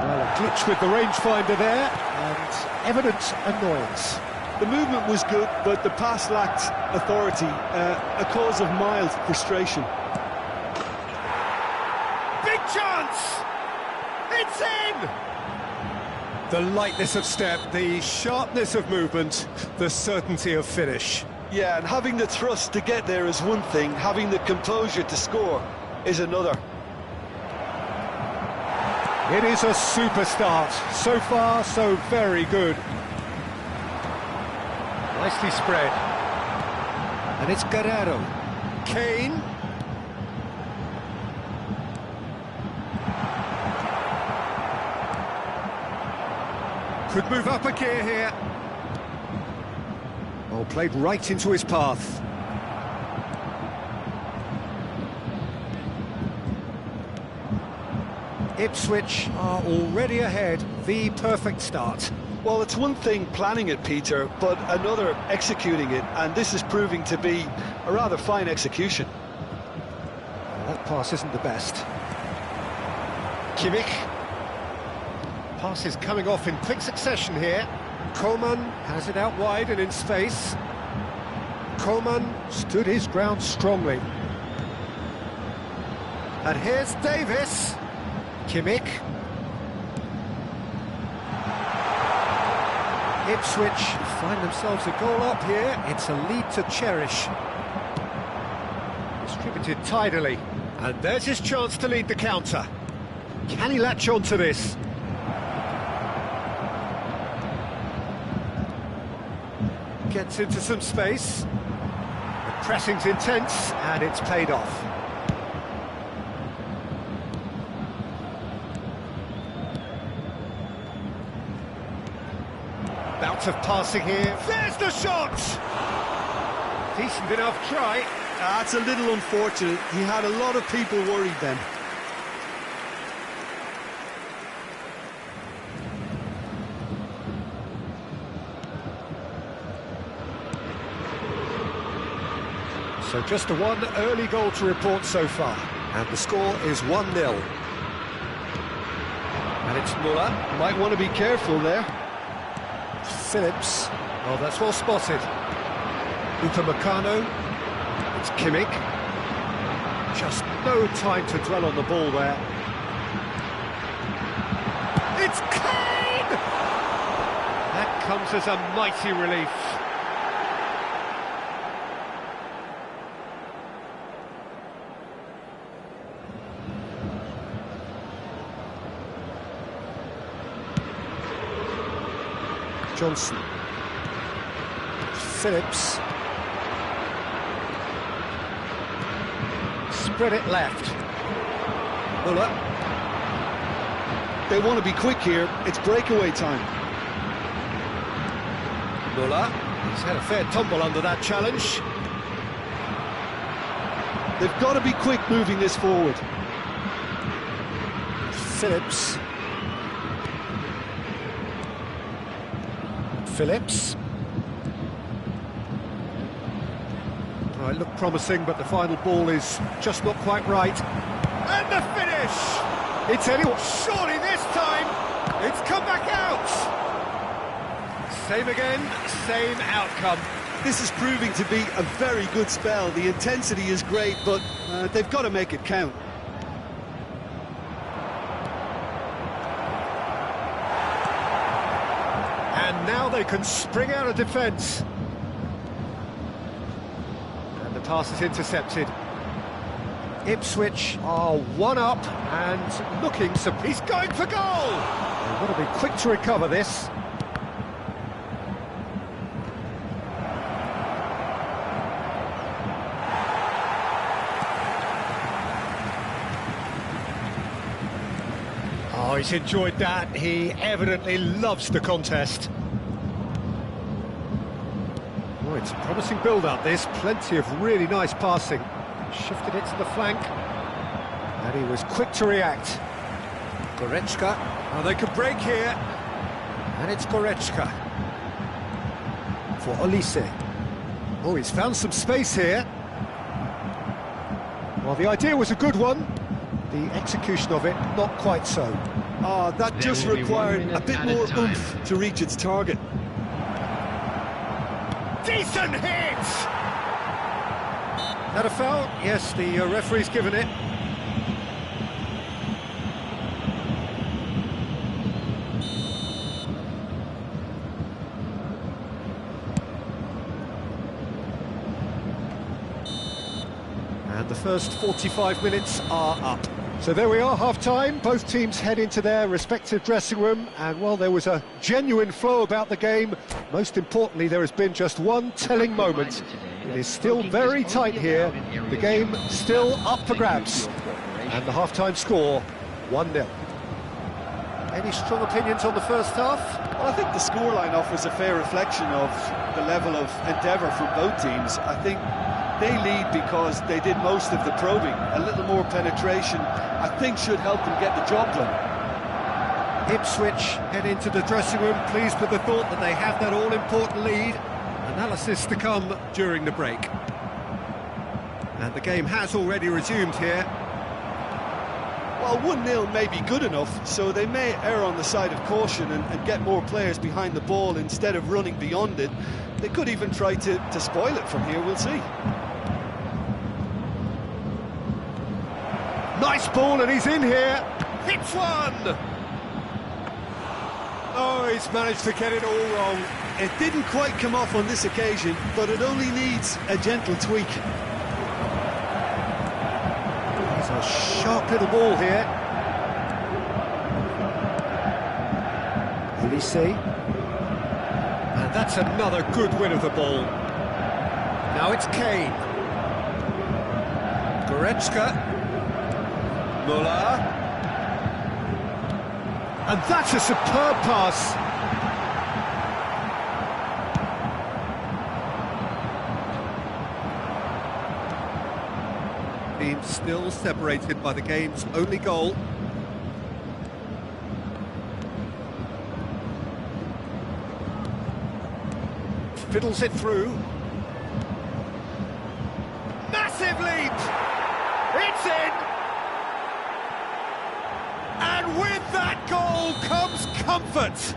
Well, a glitch with the rangefinder there, and evident annoyance. The movement was good, but the pass lacked authority, a cause of mild frustration. Big chance! It's in! The lightness of step, the sharpness of movement, the certainty of finish. Yeah, and having the thrust to get there is one thing, having the composure to score is another. It is a super start. So far, so very good. Nicely spread. And it's Guerrero. Kane. Could move up a gear here. Oh, played right into his path. Ipswich are already ahead. The perfect start. Well, it's one thing planning it, Peter, but another executing it, and this is proving to be a rather fine execution. That pass isn't the best. Kimmich. Pass is coming off in quick succession here. Coman has it out wide and in space. Coman stood his ground strongly. And here's Davis. Kimmich. Ipswich find themselves a goal up here. It's a lead to cherish. Distributed tidily. And there's his chance to lead the counter. Can he latch on to this? Gets into some space. The pressing's intense, and it's paid off. Bout of passing here. There's the shot! Decent enough try. That's a little unfortunate. He had a lot of people worried then. So just the one early goal to report so far. And the score is 1-0. And it's Muller. Might want to be careful there. Phillips. Oh, that's well spotted. Upamecano. It's Kimmich. Just no time to dwell on the ball there. It's Kane! That comes as a mighty relief. Johnson. Phillips. Spread it left. Muller. They want to be quick here. It's breakaway time. Muller. He's had a fair tumble under that challenge. They've got to be quick moving this forward. Phillips. Phillips. Oh, it looked promising, but the final ball is just not quite right. And the finish! It's anyone. Surely this time, it's come back out! Same again, same outcome. This is proving to be a very good spell. The intensity is great, but they've got to make it count. And now they can spring out of defence. And the pass is intercepted. Ipswich are one up and looking, so he's going for goal! They've got to be quick to recover this. Oh, he's enjoyed that. He evidently loves the contest. Oh, it's a promising build-up, this. Plenty of really nice passing. Shifted it to the flank. And he was quick to react. Goretzka. Oh, they could break here. And it's Goretzka. For Olise. Oh, he's found some space here. Well, the idea was a good one. The execution of it, not quite so. Oh, that just required a bit more oomph to reach its target. Decent hit! That a foul? Yes, the referee's given it. And the first 45 minutes are up. So there we are, half-time. Both teams head into their respective dressing room, and while there was a genuine flow about the game, most importantly, there has been just one telling moment. It is still very tight here. The game still up for grabs. And the half-time score, 1-0. Any strong opinions on the first half? Well, I think the scoreline offers a fair reflection of the level of endeavour from both teams. I think they lead because they did most of the probing. A little more penetration, I think, should help them get the job done. Ipswich head into the dressing room pleased with the thought that they have that all-important lead. Analysis to come during the break. And the game has already resumed here. Well, 1-0 may be good enough, so they may err on the side of caution and get more players behind the ball instead of running beyond it. They could even try to spoil it from here, we'll see. Nice ball, and he's in here. Hits one! Oh, he's managed to get it all wrong. It didn't quite come off on this occasion, but it only needs a gentle tweak. He's a sharp little ball here. Olise. And that's another good win of the ball. Now it's Kane. Goretzka. Muller. And that's a superb pass. Team still separated by the game's only goal. Fiddles it through. Massive leap! It's in! And with that goal comes comfort.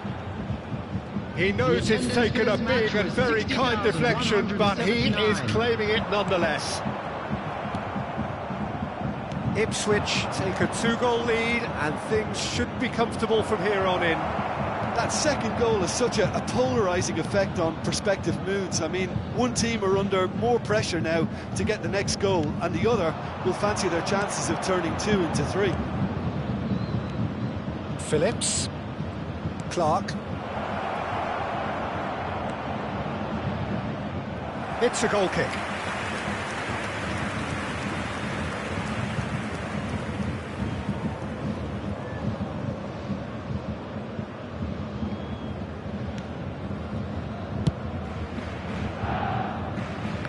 He knows it's taken a big and very kind deflection, but he is claiming it nonetheless. Ipswich take a 2-goal lead, and things should be comfortable from here on in. That second goal has such a polarising effect on prospective moods. I mean, one team are under more pressure now to get the next goal, and the other will fancy their chances of turning 2 into 3. Phillips. Clark. It's a goal kick.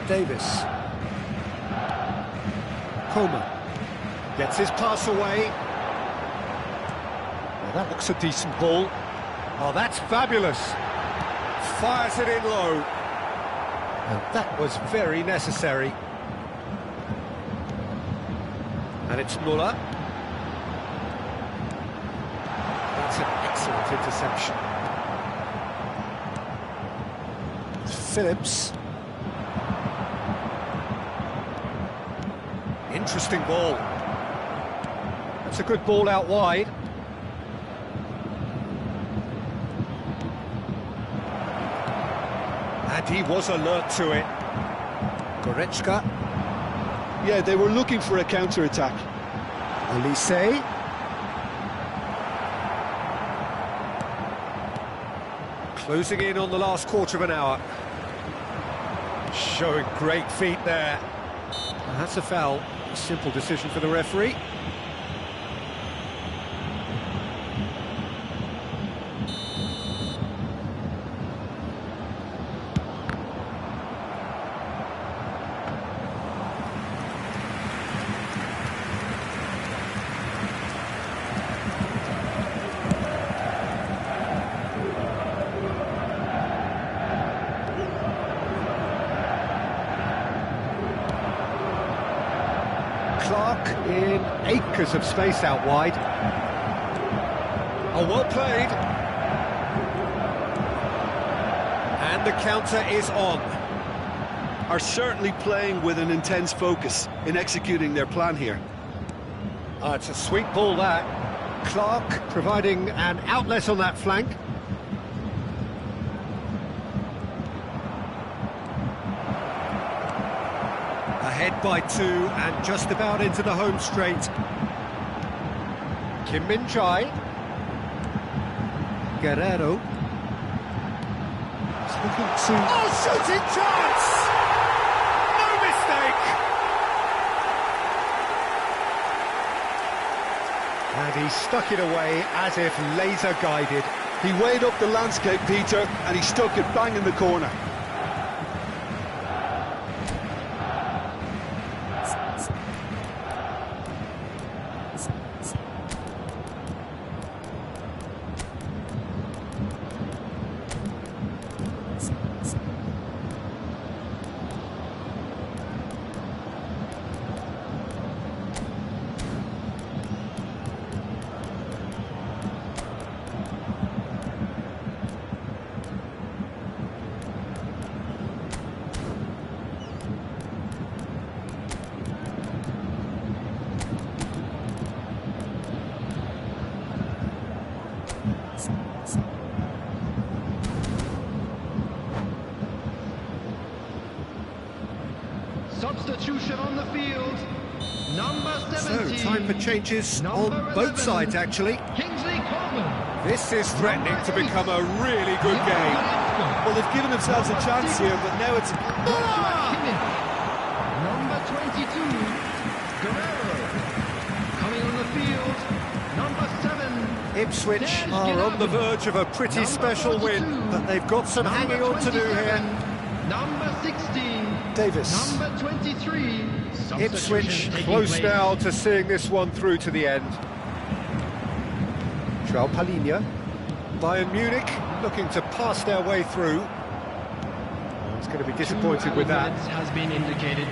Davis. Coleman gets his pass away. Well, that looks a decent ball. Oh, that's fabulous. Fires it in low. And that was very necessary. And it's Muller. That's an excellent interception. Phillips. Interesting ball. That's a good ball out wide. And he was alert to it. Goretzka. Yeah, they were looking for a counter-attack. Olise. Closing in on the last quarter of an hour. Showing great feet there. And that's a foul. A simple decision for the referee. in acres of space out wide. Oh, well played. And the counter is on. Are certainly playing with an intense focus in executing their plan here. It's a sweet ball, that. Clark providing an outlet on that flank. Ahead by 2 and just about into the home straight. Kim Min-jae. Guerrero. He's looking to... Oh, shooting chance! No mistake! And he stuck it away as if laser guided. He weighed up the landscape, Peter, and he stuck it bang in the corner. Substitution on the field. Number 17. So, time for changes on both sides, actually. Kingsley Coleman. This is threatening to become a really good game. Well, they've given themselves a chance here, but now it's... Number 22, Guerrero. Coming on the field, number 7. Ipswich are on the verge of a pretty special win, but they've got some hanging on to do here. Number 16. Davis. Number 23. Ipswich close now to seeing this one through to the end. João Palhinha. Bayern Munich looking to pass their way through. He's going to be disappointed with that. Has been indicated.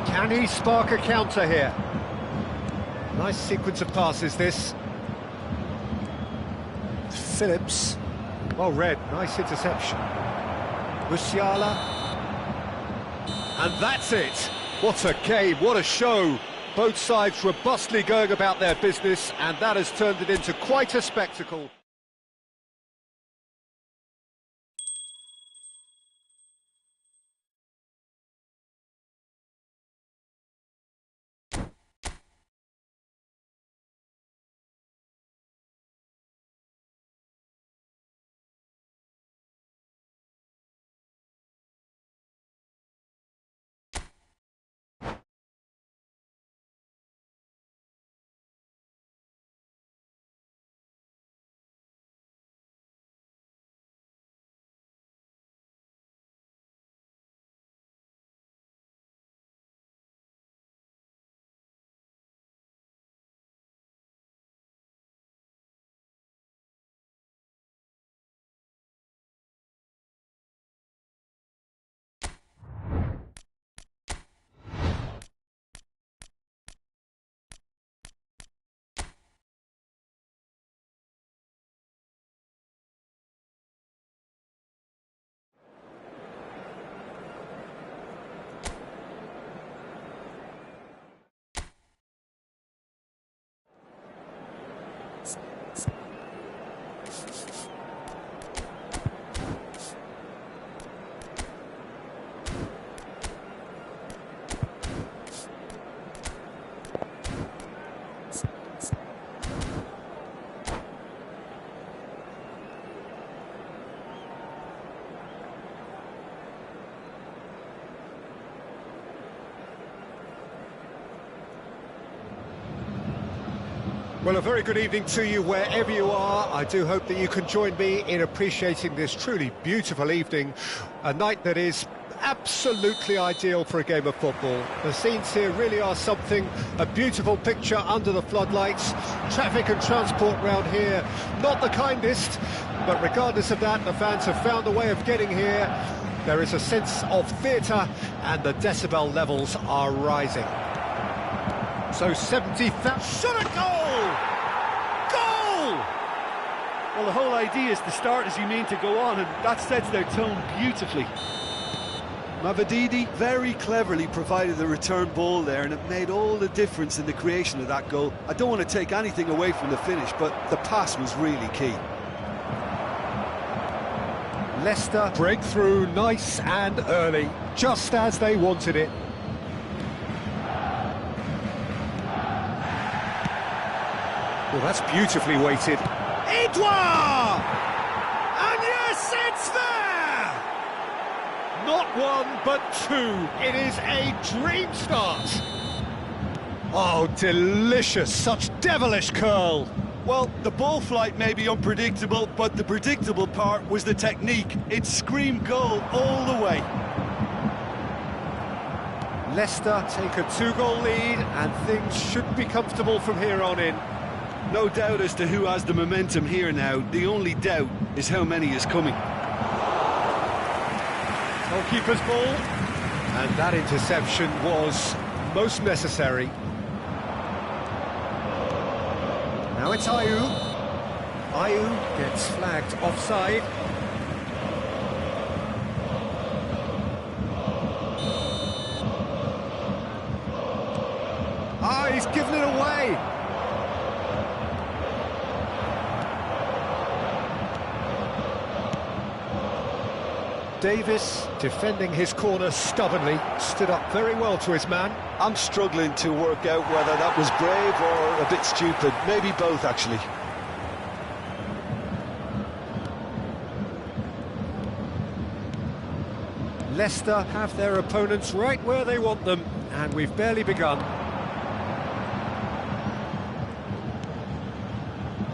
Can he spark a counter here? Nice sequence of passes, this. Phillips. Well read, nice interception. Musiala. And that's it. What a game, what a show. Both sides robustly going about their business, and that has turned it into quite a spectacle. Well, a very good evening to you wherever you are. I do hope that you can join me in appreciating this truly beautiful evening, a night that is absolutely ideal for a game of football. The scenes here really are something, a beautiful picture under the floodlights. Traffic and transport round here, not the kindest, but regardless of that, the fans have found a way of getting here. There is a sense of theatre, and the decibel levels are rising. So 70,000... Shot a goal! Goal! Well, the whole idea is to start as you mean to go on, and that sets their tone beautifully. Mavididi very cleverly provided the return ball there, and it made all the difference in the creation of that goal. I don't want to take anything away from the finish, but the pass was really key. Leicester break through nice and early, just as they wanted it. Well, that's beautifully weighted. Edouard! And yes, it's there! Not one, but two. It is a dream start. Oh, delicious, such devilish curl. Well, the ball flight may be unpredictable, but the predictable part was the technique. It screamed goal all the way. Leicester take a 2-goal lead, and things should be comfortable from here on in. No doubt as to who has the momentum here now. The only doubt is how many is coming. Goalkeeper's ball, and that interception was most necessary. Now it's Ayew. Ayew gets flagged offside. Ah, he's given it away. Davis, defending his corner stubbornly, stood up very well to his man. I'm struggling to work out whether that was brave or a bit stupid. Maybe both, actually. Leicester have their opponents right where they want them, and we've barely begun.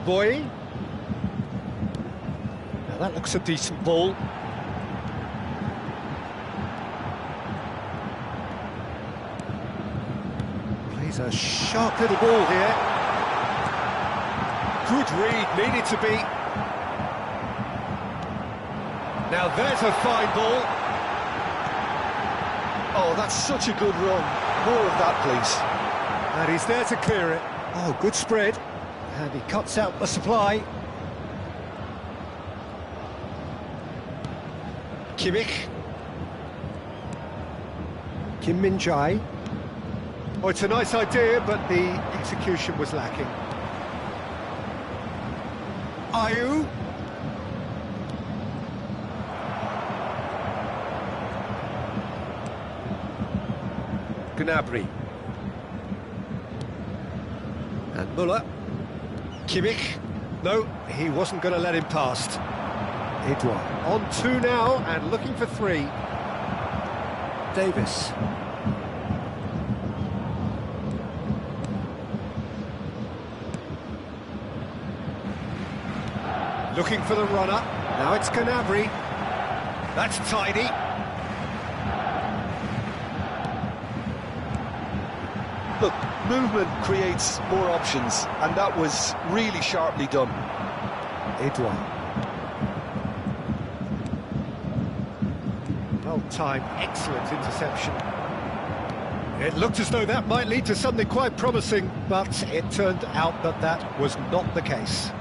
Boy. Now that looks a decent ball. Plays a sharp little ball here. Good read, needed to be. Now there's a fine ball. Oh, that's such a good run. More of that, please. And he's there to clear it. Oh, good spread. And he cuts out the supply. Kimmich. Kim Min-jae. Oh, it's a nice idea, but the execution was lacking. Ayew. Gnabry. And Muller. Kimmich. No, he wasn't going to let him past. Edouard. On 2 now, and looking for 3. Davis. Looking for the runner. Now it's Gnabry. That's tidy. Look, movement creates more options, and that was really sharply done. Edouard. Well-timed, excellent interception. It looked as though that might lead to something quite promising, but it turned out that that was not the case.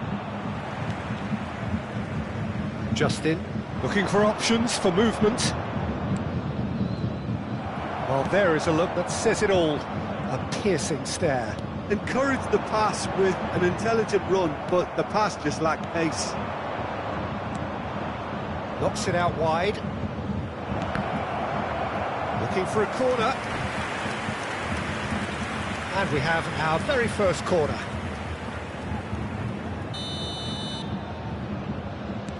Justin, looking for options for movement. Well, there is a look that says it all. A piercing stare. Encouraged the pass with an intelligent run, but the pass just lacked pace. Knocks it out wide. Looking for a corner. And we have our very first corner.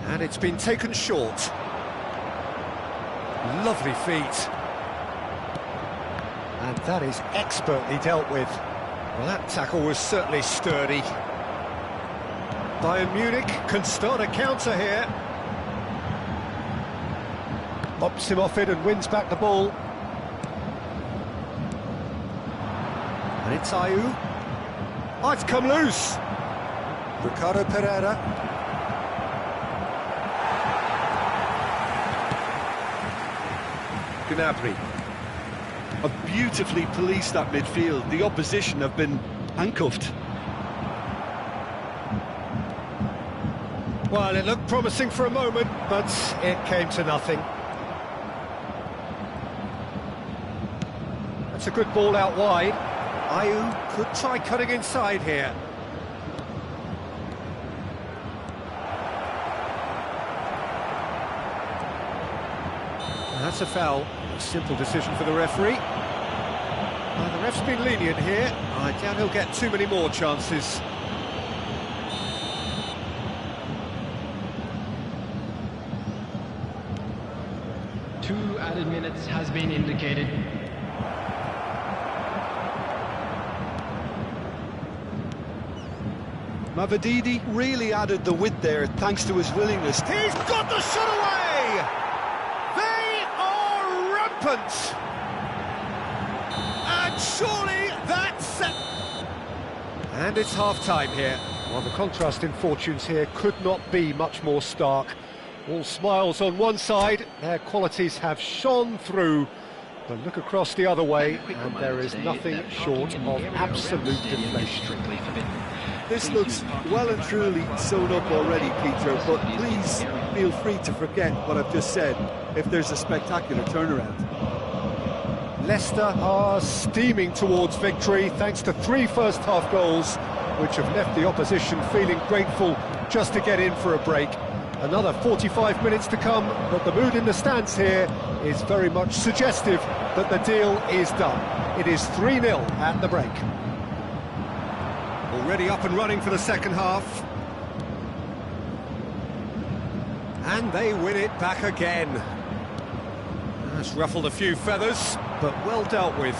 And it's been taken short. Lovely feet. And that is expertly dealt with. Well, that tackle was certainly sturdy. Bayern Munich can start a counter here. Lops him off it and wins back the ball. And it's Ayew. Oh, it's come loose. Ricardo Pereira. Gnabry. Have beautifully policed that midfield. The opposition have been handcuffed. Well, it looked promising for a moment, but it came to nothing. That's a good ball out wide. Ayew could try cutting inside here. That's a foul. A simple decision for the referee. The ref's been lenient here. I doubt he'll get too many more chances. Two added minutes has been indicated. Mavididi really added the width there thanks to his willingness. He's got the shot away! They are rampant! And surely that's... And it's half-time here. Well, the contrast in fortunes here could not be much more stark. All smiles on one side, their qualities have shone through. But look across the other way, and there is nothing short of absolute deflation. This looks well and truly sewn up already, Peter, but please feel free to forget what I've just said if there's a spectacular turnaround. Leicester are steaming towards victory thanks to 3 first-half goals, which have left the opposition feeling grateful just to get in for a break. Another 45 minutes to come, but the mood in the stands here is very much suggestive that the deal is done. It is 3-0 at the break. Already up and running for the second half. And they win it back again. That's ruffled a few feathers, but well dealt with.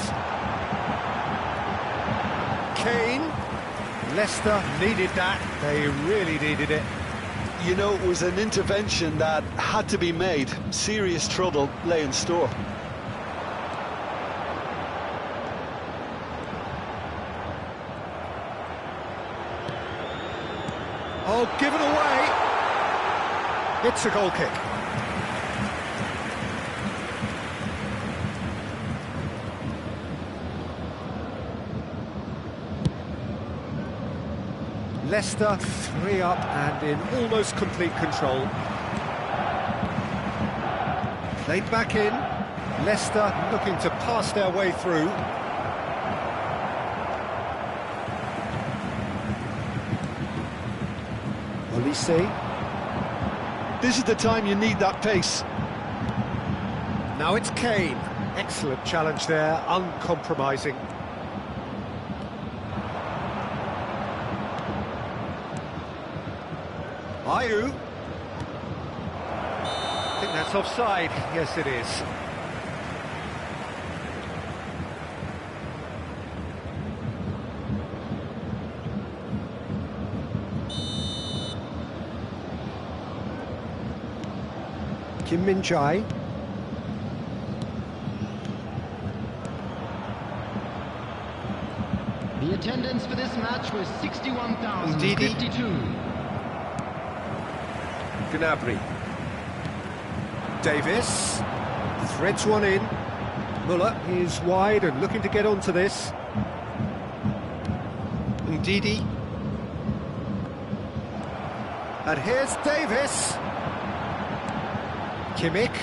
Kane. Leicester needed that. They really needed it. You know, it was an intervention that had to be made. Serious trouble lay in store. Oh, given away. It's a goal kick. Leicester 3 up and in almost complete control. Played back in. Leicester looking to pass their way through. Olise. This is the time you need that pace. Now it's Kane. Excellent challenge there, uncompromising. Ayew. I think that's offside. Yes, it is. Kim Min-jae. The attendance for this match was 61,052. Gnabry. Davis threads one in. Muller is wide and looking to get onto this. Ndidi. And here's Davis. Kimmich.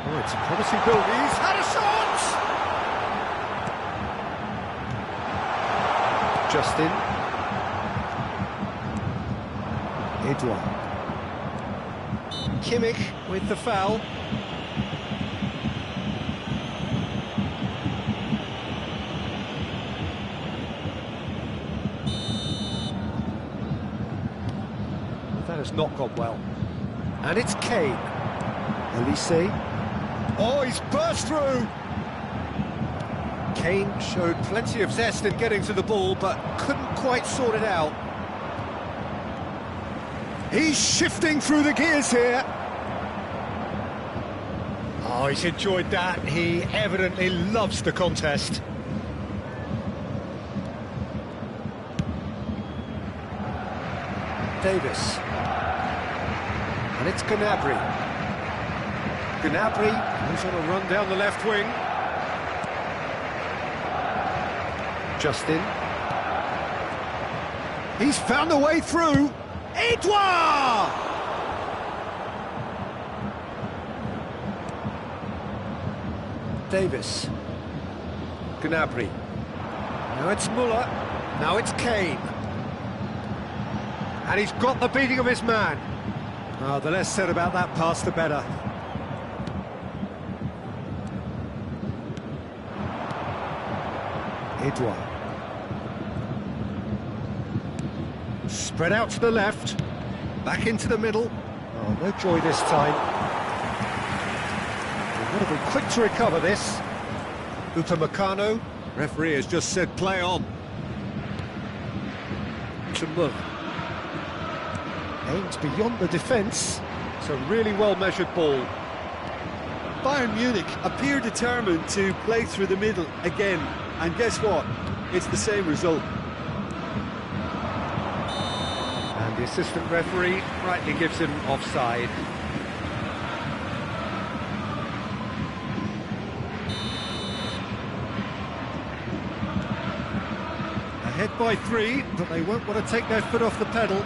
Oh, it's a promising build. He's had a shot! Justin. Edouard. Kimmich with the foul. That has not gone well. And it's Kane. Olise. Oh, he's burst through! Kane showed plenty of zest in getting to the ball, but couldn't quite sort it out. He's shifting through the gears here. Oh, he's enjoyed that. He evidently loves the contest. Davis. And it's Gnabry. Gnabry goes on a run down the left wing. Justin. He's found a way through. Edouard! Davis. Gnabry. Now it's Muller. Now it's Kane. And he's got the beating of his man. Oh, the less said about that pass, the better. Edouard. Spread out to the left. Back into the middle. Oh, no joy this time. We've got to be quick to recover this. Upamecano. Referee has just said play on. To Muller. Aims beyond the defence. It's a really well-measured ball. Bayern Munich appear determined to play through the middle again. And guess what? It's the same result. And the assistant referee rightly gives him offside. Ahead by 3, but they won't want to take their foot off the pedal.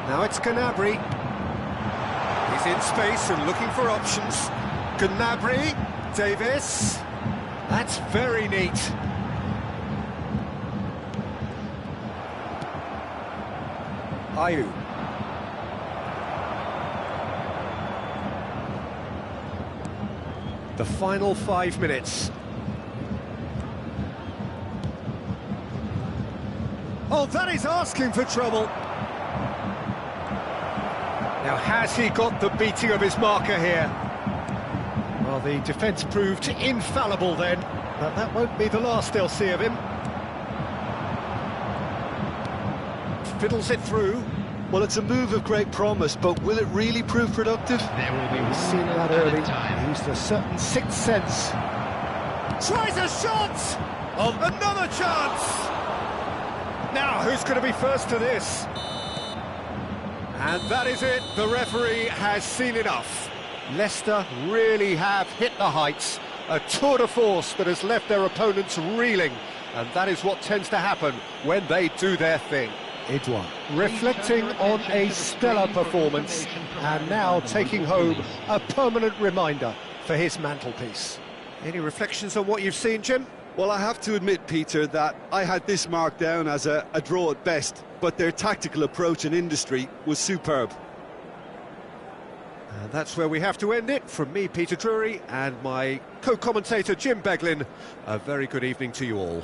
Now it's Gnabry. He's in space and looking for options. Gnabry, Davis. That's very neat. Ayew. The final 5 minutes. Oh, that is asking for trouble. Now, has he got the beating of his marker here? Well, the defence proved infallible then, but that won't be the last they'll see of him. Fiddles it through. Well, it's a move of great promise, but will it really prove productive? There will be He's one seen minute that added early. time. He used a certain sixth sense. Tries a shot! Of another chance! Now, who's going to be first to this? And that is it. The referee has seen enough. Leicester really have hit the heights. A tour de force that has left their opponents reeling. And that is what tends to happen when they do their thing. Edouard reflecting on a stellar performance and now taking home a permanent reminder for his mantelpiece. Any reflections on what you've seen, Jim? Well, I have to admit, Peter, that I had this marked down as a draw at best, but their tactical approach and industry was superb. And that's where we have to end it. From me, Peter Drury, and my co-commentator, Jim Beglin, a very good evening to you all.